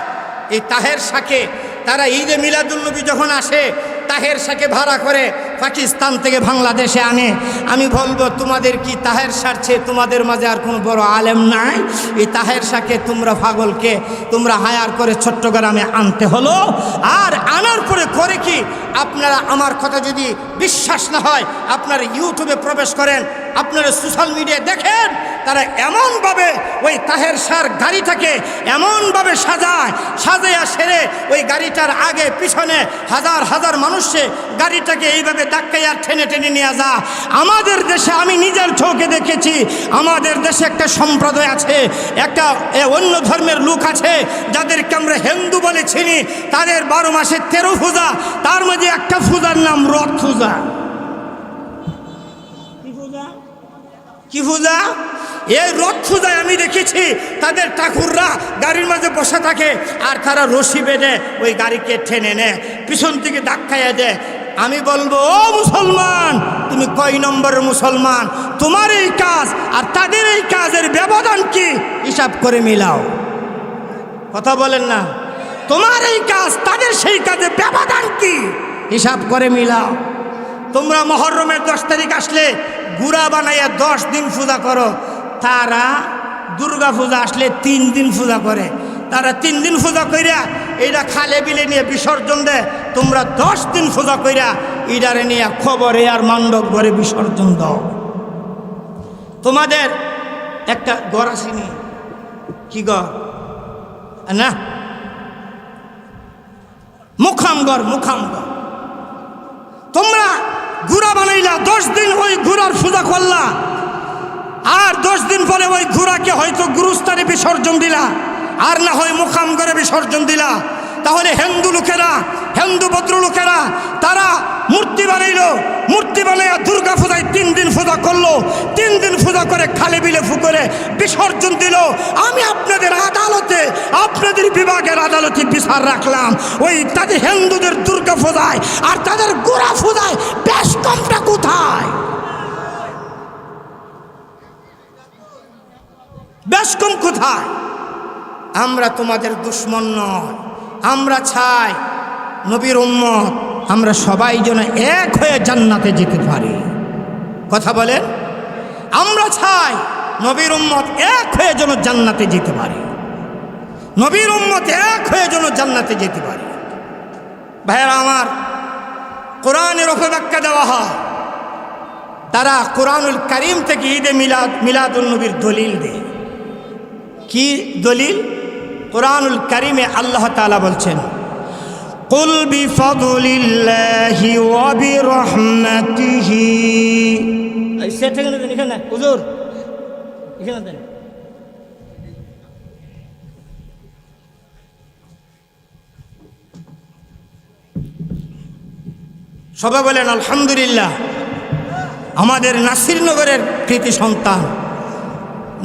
এই তাহের শাহকে তারা ঈদে মিলাদুন্নবী যখন আসে, তাহের শাহকে ভাড়া করে পাকিস্তান থেকে বাংলাদেশে আনে। আমি বলবো, তোমাদের কি তাহের শাহ চেয়ে তোমাদের মাঝে আর কোনো বড় আলেম নাই? এই তাহের শাহকে তোমরা পাগলকে তোমরা হায়ার করে চট্টগ্রামে আনতে হলো। আর আনার পরে করে কি, আপনারা আমার কথা যদি বিশ্বাস না হয় আপনারা ইউটিউবে প্রবেশ করেন, আপনারা সোশ্যাল মিডিয়ায় দেখেন, তারা এমনভাবে ওই তাহের শাহর গাড়িটাকে এমনভাবে সাজায়া সেরে ওই গাড়িটার আগে পিছনে হাজার হাজার মানুষে গাড়িটাকে এইভাবে ধাক্কাইয়া টেনে টেনে নিয়ে যা। আমাদের দেশে আমি নিজের চোখে দেখেছি, আমাদের দেশে একটা সম্প্রদায় আছে, একটা অন্য ধর্মের লোক আছে যাদেরকে আমরা হিন্দু বলে চিনি। তাদের 12 মাসে 13 পূজা, তার মধ্যে একটা পূজার নাম রথ পূজা। কি পূজা? এই রথ পূজায় আমি দেখেছি তাদের ঠাকুররা গাড়ির মাঝে বসে থাকে আর তারা রশি বেঁধে ওই গাড়িকে টেনে নেয়, পিছন থেকে ধাক্কাইয়া দেয়। আমি বলবো, ও মুসলমান, তুমি কয় নম্বরের মুসলমান? তোমার এই কাজ আর তাদের এই কাজের ব্যবধান কি? হিসাব করে মিলাও। কথা বলেন না? তোমার এই কাজ তাদের সেই কাজে ব্যবধান কি? হিসাব করে মিলাও। তোমরা মহরমের 10 তারিখ আসলে গুড়া বানাইয়া 10 দিন পূজা করো, তারা দুর্গা পূজা আসলে 3 দিন পূজা করে। তারা 3 দিন পূজা কইরা এইটা খালে বিলে নিয়ে বিসর্জন দেয়, তোমরা 10 দিন পূজা কইরা ইডারে নিয়ে খবরে আর মণ্ডপ ঘরে বিসর্জন দাও। তোমাদের একটা ঘর আসেনি, কি ঘর না, মুখামঘর, মুখামঘর। তোমরা ঘোড়া বানাইলা, 10 দিন ওই ঘোড়ার পূজা করলা, আর 10 দিন পরে ওই ঘোড়াকে হয়তো গুরুস্থানে বিসর্জন দিলা, আর না হয় মুখামঘরে বিসর্জন দিলা। তাহলে হিন্দু লোকেরা, হিন্দু ভদ্রলোকেরা তারা মূর্তি বানাইলো, মূর্তি বানাইয়া দুর্গা পূজায় 3 দিন পূজা করলো, 3 দিন পূজা করে খালে বিলে ফুকরে বিসর্জন দিল। আমি আপনাদের আদালতে, আপনাদের বিভাগের আদালতে বিচার রাখলাম, ওই তাদের হিন্দুদের দুর্গা পূজায় আর তাদের গোড়া পূজায় বেশ কমটা কোথায়? বেশ কম কোথায়? আমরা তোমাদের দুশ্মন নয়, আমরা চাই নবীর উম্মত আমরা সবাই যেন এক হয়ে জান্নাতে যেতে পারি। কথা বলেন? আমরা চাই নবীর উম্মত এক হয়ে যেন জান্নাতে যেতে পারি, নবীর উম্মত এক হয়ে যেন জান্নাতে যেতে পারি। ভাইয়েরা আমার, কোরআনের অপব্যাখ্যা দেওয়া হয়, তারা কোরআনুল কারীম থেকে ঈদে মিলাদুন নবীর দলিল দেয়। কি দলিল? কোরআনুল কারীমে আল্লাহ তাআলা বলছেন, কুল বিফাদলিল্লাহি ওয়া বিরহমাতিহি। এই সেটাকে দেন এখানে, হুজুর এখানে দেন। সবাই বলেন আলহামদুলিল্লাহ। আমাদের নাসিরনগরের কৃতি সন্তান,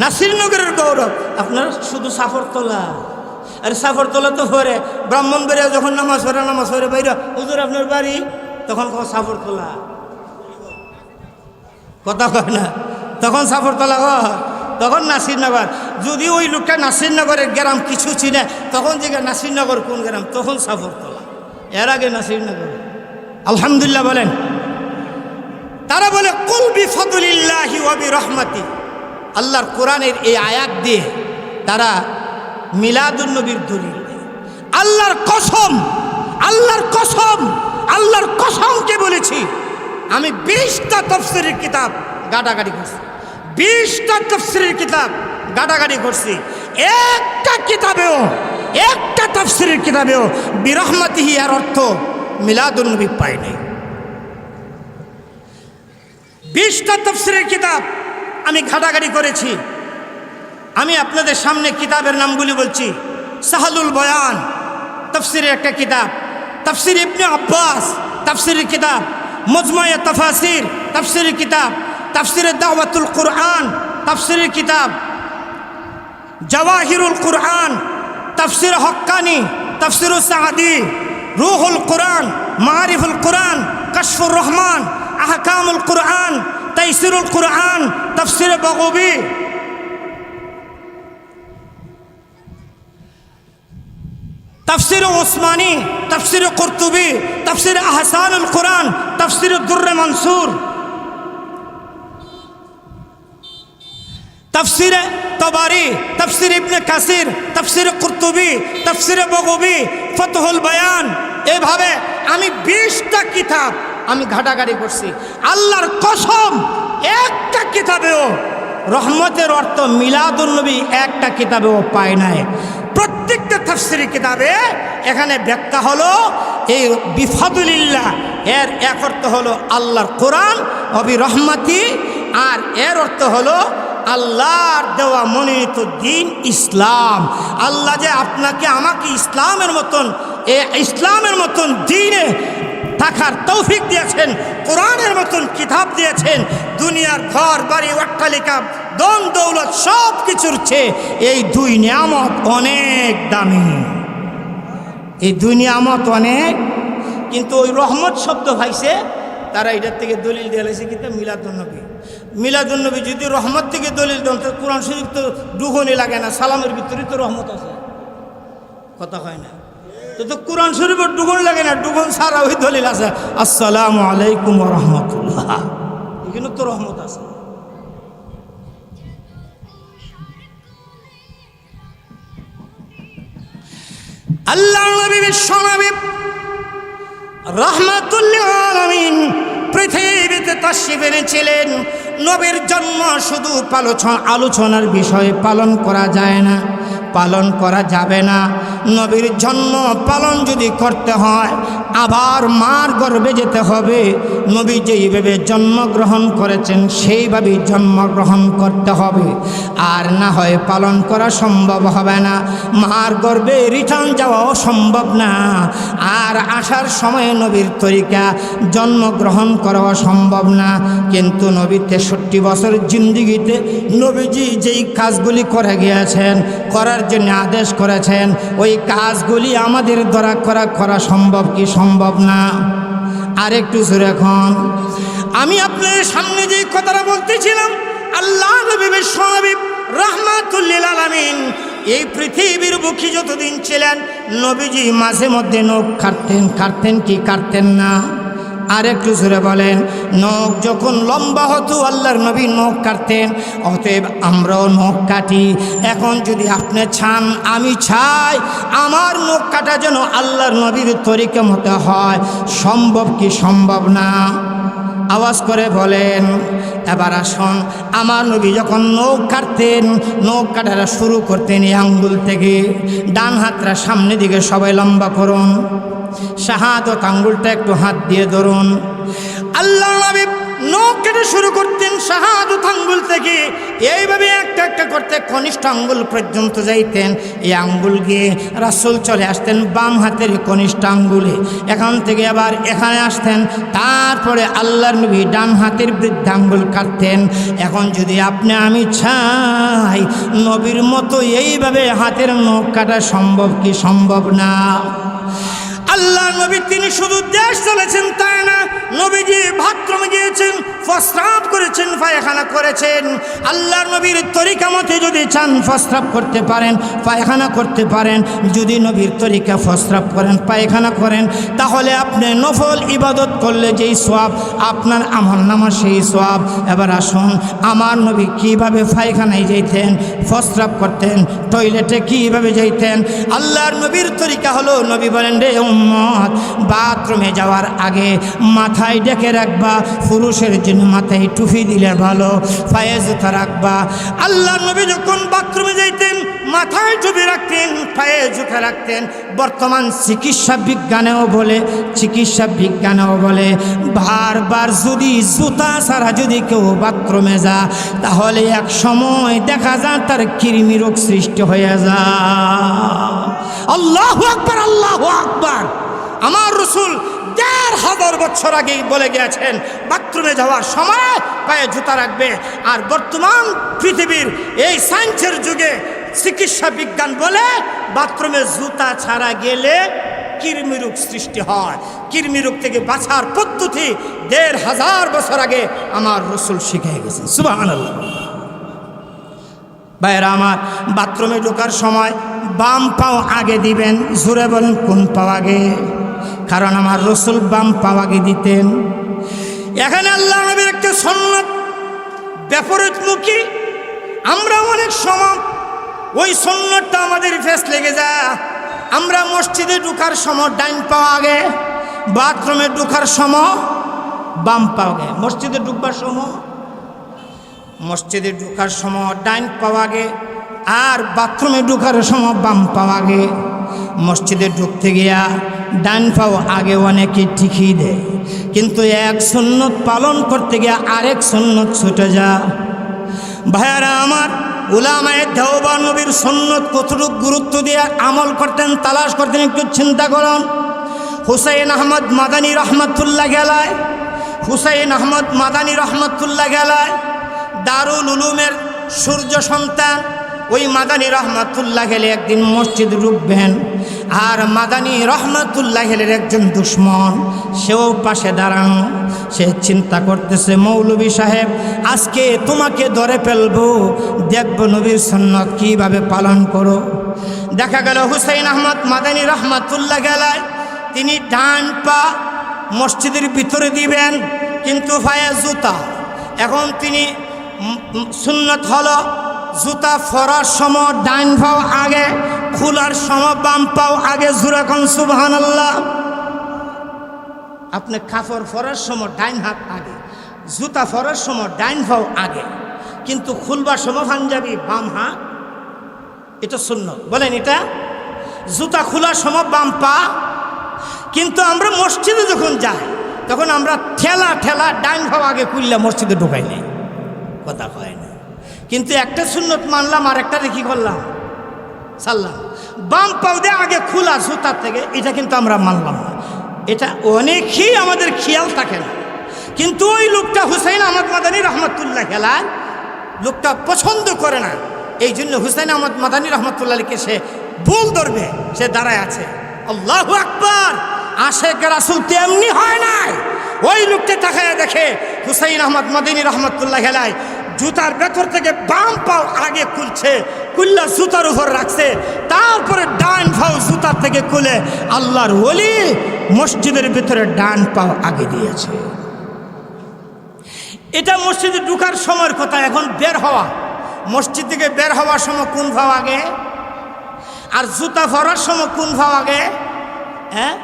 নাসিরনগরের গৌরব। আপনারা শুধু সাফরতলা, আর সাফরতলা তো পরে ব্রাহ্মণবাড়িয়া যখন নামাজ পড়ে বাইরে, হুজুর আপনার বাড়ি, তখন সাফরতলা, কথা কয় না, তখন সাফরতলা হয়, তখন নাসিরনগর। যদি ওই লোকটা নাসিরনগরের গ্রাম কিছু চিনে, তখন যে নাসিরনগর কোন গ্রাম, তখন সাফরতলা, এর আগে নাসিরনগর। আলহামদুলিল্লাহ বলেন। তারা বলে কুল বিফাদলিল্লাহি ওয়া বিরহমাতি। আল্লাহর কোরআনের এই আয়াত দিয়ে তারা মিলাদুন নবীর দলিল দেয়। আল্লাহর কসম, আল্লাহর কসম, আল্লাহর কসমকে বলেছি, আমি 20টা তাফসীরের কিতাব গাটাগাটি করছি, 20টা তাফসীরের কিতাব গাটাগাটি করছি, একটা কিতাবেও, একটা তাফসীরের কিতাবেও বিরহমাতিহি এর অর্থ মিলাদুন নবী পাই নাই। 20টা তাফসীরের কিতাব আমি ঘাটাঘাটি করেছি। আমি আপনাদের সামনে কিতাবের নামগুলি বলছি। সাহালুল বয়ান তাফসীরের একটা কিতাব, তাফসীর ইবনে আব্বাস তাফসীরের কিতাব, মজমুয়ে তাফাসির তাফসীরের কিতাব, তাফসীরে দাওয়াতুল কুরআন তাফসীরের কিতাব, জাওয়াহিরুল কুরআন, তাফসীর হক্কানি, তাফসীর সাদি, রুহুল কুরআন, মারিফুল কুরআন, কাশফুর রহমান, আহকামুল কুরআন, তাইসিরুল কুরআন, তাফসীর বাগবী, তাফসীর ওসমানী, তাফসীর কুরতুবী, তাফসীর আহসানুল কুরআন, তাফসীর দুররে মনসুর, তাফসীর তবারি, তাফসীর ইবনে কাসির, তাফসীর কুরতুবী, তাফসীর বাগবী, ফতহুল বয়ান। এভাবে আমি 20টা কিতাব আমি ঘাটাঘাটি করছি। আল্লাহর কসম, একটা কিতাবেও রহমতের অর্থ মিলাদুন নবী একটা কিতাবেও পায় নাই। প্রত্যেকটা তাফসীরের কিতাবে এখানে ব্যাখ্যা হলো এই বিফাদুলিল্লাহ এর এক অর্থ হলো আল্লাহর কোরআন, অবি রহমাতি, আর এর অর্থ হলো আল্লাহর দেওয়া মনোনীত দিন ইসলাম। আল্লাহ যে আপনাকে আমাকে ইসলামের মতন দিনে থাকার তৌফিক দিয়েছেন, কোরআনের মতন কিতাব দিয়েছেন, দুনিয়ার ঘর বাড়ি অট্টালিকা ধন দৌলত সব কিছুর চেয়ে এই দুই নিয়ামত অনেক দামি। এই দুই নিয়ামত অনেক, কিন্তু ওই রহমত শব্দ ভাইছে তারা এটার থেকে দলিল দিয়ে লাইছে কিন্তু মিলাদুন্নবী যদি রহমত থেকে দলিল দেন তো কোরআন শরীফ তো দুগুণই লাগে না, সালামের ভিতরে তো রহমত আছে, কথা হয় না তো কোরআন শরীফের দুগুণ লাগে না, দুগুণ ছাড়া ওই দলিল আছে আসসালামু আলাইকুম ওয়া রাহমাতুল্লাহ, এখানে তো রহমত আছে। আল্লাহ নবী বিশ্বনবী রাহমাতুল লিল আলামিন পৃথিবীতে তাশরীফ এনেছিলেন। নবীর জন্ম শুধু আলোচনার বিষয়ে পালন করা যায় না, পালন করা যাবে না। নবীর জন্ম পালন যদি করতে হয় আবার মার গর্ভে যেতে হবে। নবী যেইভাবে জন্মগ্রহণ করেছেন সেইভাবেই জন্মগ্রহণ করতে হবে, আর না হয় পালন করা সম্ভব হবে না। মার গর্ভে রিটার্ন যাওয়াও সম্ভব না, আর আসার সময়ে নবীর তরিকা জন্মগ্রহণ করাও সম্ভব না। কিন্তু নবী 63 বছর জিন্দিগিতে নবীজি যেই কাজগুলি করে গিয়েছেন, করার জন্য আদেশ করেছেন, ওই কাজগুলি আমাদের দ্বারা করা সম্ভব কি সম্ভব না? আরেকটু জোরে এখন আমি আপনাদের সামনে যে কথাটা বলতেছিলাম, আল্লাহ নবী বিশ্বনবী রাহমাতুল লিল আলামিন এই পৃথিবীর বুকে যতদিন ছিলেন নবীজি মাঝে মধ্যে নখ কাটতেন কি কাটতেন না? আরেকটু জোরে বলেন। নখ যখন লম্বা হতো আল্লাহর নবী নখ কাটতেন, অতএব আমরাও নখ কাটি। এখন যদি আপনি চান, আমি চাই আমার নখ কাটা যেন আল্লাহর নবীর তরিকা মতো হয়, সম্ভব কি সম্ভব না? আওয়াজ করে বলেন। এবার আসুন, আমার নবী যখন নখ কাটতেন, নখ কাটাটা শুরু করতেন এই আঙ্গুল থেকে। ডান হাতটা সামনের দিকে সবাই লম্বা করুন, শাহাদত আঙ্গুলটা একটু হাত দিয়ে ধরুন। আল্লাহ নবী নখ কেটে শুরু করতেন শাহাদত আঙ্গুল থেকে, এইভাবে একটা একটা করতে কনিষ্ঠ আঙ্গুল পর্যন্ত যাইতেন। এই আঙ্গুল গিয়ে রাসূল চলে আসতেন বাম হাতের কনিষ্ঠ আঙ্গুলে, এখান থেকে আবার এখানে আসতেন, তারপরে আল্লাহর নবী ডান হাতের বৃদ্ধাঙ্গুল কাটতেন। এখন যদি আপনি আমি চাই নবীর মতো এইভাবে হাতের নখ কাটা সম্ভব কি সম্ভব না? আল্লাহ নবী তিনি শুধু দেশ চলেছেন তাই না, নবীজি বাথরুমে গিয়েছেন, প্রস্রাব করেছেন, পায়খানা করেছেন। আল্লাহর নবীর তরিকা মতে যদি চান প্রস্রাব করতে পারেন, পায়খানা করতে পারেন। যদি নবীর তরিকা প্রস্রাব করেন, পায়খানা করেন, তাহলে আপনি নফল ইবাদত করলে যেই সওয়াব আপনার আমলনামা সেই সওয়াব। এবার আসুন, আমার নবী কিভাবে পায়খানায় যেতেন, প্রস্রাব করতেন, টয়লেটে কিভাবে যেতেন? আল্লাহর নবীর তরিকা হলো, নবী বলেন রে উম্মত, বাথরুমে যাওয়ার আগে মাথায় ডেকে রাখবা, পুরুষের জন্য মাথায় টুপি দিলে ভালো, পায়ে জুতা রাখবা। আল্লাহ নবী যখন বাথরুমে যাইতেন মাথায় টুপি রাখতেন, পায়ে জুতা রাখতেন। বর্তমান চিকিৎসা বিজ্ঞানেও বলে বারবার যদি জুতা ছাড়া যদি কেউ বাথরুমে যা, তাহলে এক সময় দেখা যায় তার কৃমি রোগ সৃষ্টি হয়ে যায়। আল্লাহু আকবার, আল্লাহু আকবার। আমার রাসূল ১৫০০ বছর আগেই বলে গিয়েছেন বাথরুমে যাওয়ার সময় পায়ে জুতা রাখবে। আর বর্তমান পৃথিবীর এই সায়েন্সের যুগে চিকিৎসা বিজ্ঞান বলে বাথরুমে জুতা ছাড়া গেলে কৃমি রোগ সৃষ্টি হয়। কৃমি রোগ থেকে বাঁচার পদ্ধতি ১৫০০ বছর আগে আমার রাসূল শিখিয়ে গেছেন। সুবহানাল্লাহ। ভাইরা আমার, বাথরুমে ঢোকার সময় বাম পাও আগে দিবেন। জোরে বলেন কোন পাও আগে? কারণ আমার রাসূল বাম পাও আগে দিতেন। এখানে আল্লাহ নবীর একটা সুন্নাত বিপরীতমুখী। আমরা অনেক সময় ওই সুন্নাতটা আমাদের ফেস লেগে যায়। আমরা মসজিদে ঢোকার সময় ডাইন পাও আগে, বাথরুমে ঢোকার সময় বাম পাও আগে। মসজিদে ঢুকবার সময় ডাইন পাও আগে, আর বাথরুমে ঢোকার সময় বাম পাও আগে। মসজিদে ঢুকতে গিয়া ডান পাও আগে অনেকে ঠিকই দেয়, কিন্তু এক সুন্নত পালন করতে গিয়ে আরেক সুন্নত ছুটে যা। ভাইয়ারা আমার, উলামায়ে দেওবন্দ নবীর সুন্নত কতটুকু গুরুত্ব দিয়ে আমল করতেন, তালাশ করতেন, একটু চিন্তা করুন। হুসাইন আহমদ মাদানী রহমতুল্লাহ আলাইহ, হুসাইন আহমদ মাদানী রহমতুল্লাহ আলাইহ দারুল উলুমের সূর্য সন্তান। ওই মাদানী রহমতুল্লাহ আলাইহ একদিন মসজিদ ঢুকবেন, আর মাদানী রহমতুল্লাহ আলাইহের একজন দুশ্মন সেও পাশে দাঁড়ানো। সে চিন্তা করতেছে, মৌলভী সাহেব আজকে তোমাকে ধরে ফেলবো, দেখবো নবীর সুন্নত কীভাবে পালন করো। দেখা গেল হুসাইন আহমদ মাদানী রহমতুল্লাহ আলাইহ তিনি ডান পা মসজিদের ভিতরে দিবেন, কিন্তু পায়ে জুতা। এখন তিনি সুন্নত হলো জুতা পরার সময় ডান পাও আগে, খোলার সময় বাম পাও আগে। জোরে কোন সুবহানাল্লাহ। আপনি কাপড় পরার সময় ডাইন হাত আগে, জুতা পরার সময় ডাইন পাও আগে, কিন্তু খুলবার সময় পাঞ্জাবি বাম হাত। এটা সুন্নত, বলেন এটা। জুতা খোলার সময় বাম পা। কিন্তু আমরা মসজিদে যখন যাই তখন আমরা ঠেলা ঠেলা ডাইন পাও আগে খুললে মসজিদে ঢুকাই নেই, কথা হয় না। কিন্তু একটা সুন্নত মানলাম আর একটা কি করলাম, সাল্লাম। বাম পাও দিয়ে আগে খোলা জুতার থেকে, এটা কিন্তু আমরা মানলাম না। এটা অনেকেই আমাদের খেয়াল থাকে না। কিন্তু ওই লোকটা হুসাইন আহমদ মাদানী রহমতুল্লাহ আলাইহ লোকটা পছন্দ করে না, এই জন্য হুসাইন আহমদ মাদানী রহমতুল্লাহ আলাইহকে সে ভুল ধরবে, সে দাঁড়ায় আছে। আল্লাহু আকবার। আশেক রাসূল তেমনি হয় নাই। ওই লোকটা তাকায় দেখে হুসাইন আহমদ মাদানী রহমতুল্লাহ আলাইহ জুতার ভেতর থেকে বাম পাও আগে খুলছে, খুললা জুতার উপর রাখছে, তারপরে ডান পাও জুতার থেকে খুলে আল্লাহর ওলি মসজিদের ভিতরে ডান পাও আগে দিয়েছে। এটা মসজিদে ঢুকার সময়ের কথা। এখন বের হওয়া, মসজিদ থেকে বের হওয়ার সময় কোন পাও আগে, আর জুতা পরার সময় কোন পাও আগে? হ্যাঁ,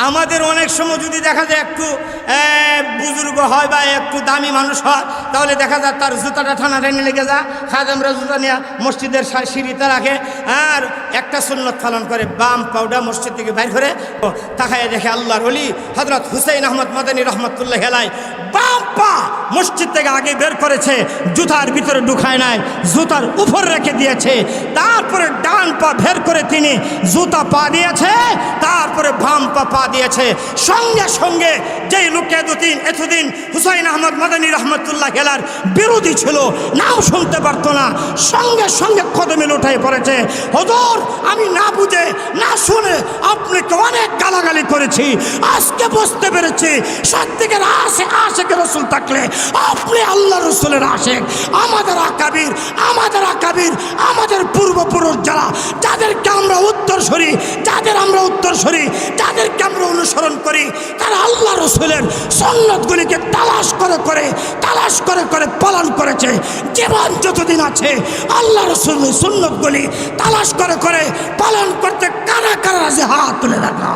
আমাদের অনেক সময় যদি দেখা যায় একটু বুজুর্গ হয় বা একটু দামি মানুষ হয়, তাহলে দেখা যায় তার জুতাটা ঠান্ডাটানি লেগে যায়, খাদেমরা জুতা নিয়ে মসজিদের সিঁড়িতে রাখে, আর একটা সুন্নত পালন করে, বাম পাউডা মসজিদ থেকে বাইর করে তাকায় দেখে আল্লাহর ওলি হযরত হুসাইন আহমদ মাদানী রহমতুল্লাহ আলাইহ বাম পা মসজিদ থেকে আগে বের করেছে, জুতার ভিতরে ঢুকায় নাই, জুতার উপর রেখে দিয়েছে। তারপরে ডান পা বের করে তিনি জুতা পা দিয়েছে, তারপরে বাম পা দিয়েছে। সঙ্গে সঙ্গে যেই লোককে এতদিন হুসাইন আহমদ মাদানী রহমতুল্লাহ আলাইহির বিরোধী ছিল, নাম শুনতে পারতো না, সঙ্গে সঙ্গে কদমে লুটাই পড়েছে, হুজুর আমি না বুঝে না শুনে আপনাকে অনেক গালাগালি করেছি, আজকে বুঝতে পেরেছি সত্যিকার আশেকের রাসূল থাকলে আপনি আল্লাহ রাসূলের আশেক। আমাদের আকাবির আমাদের পূর্বপুরুষ যাদেরকে আমরা উত্তরসূরি, যাদেরকে আমরা অনুসরণ করি, তারা আল্লাহ রাসূলের সুন্নতগুলিকে তালাশ করে পালন করেছে। জীবন যতদিন আছে আল্লাহ রাসূলের সুন্নতগুলি তালাশ করে পালন করতে কারা কারা রাজি হাত তুলে রাখা।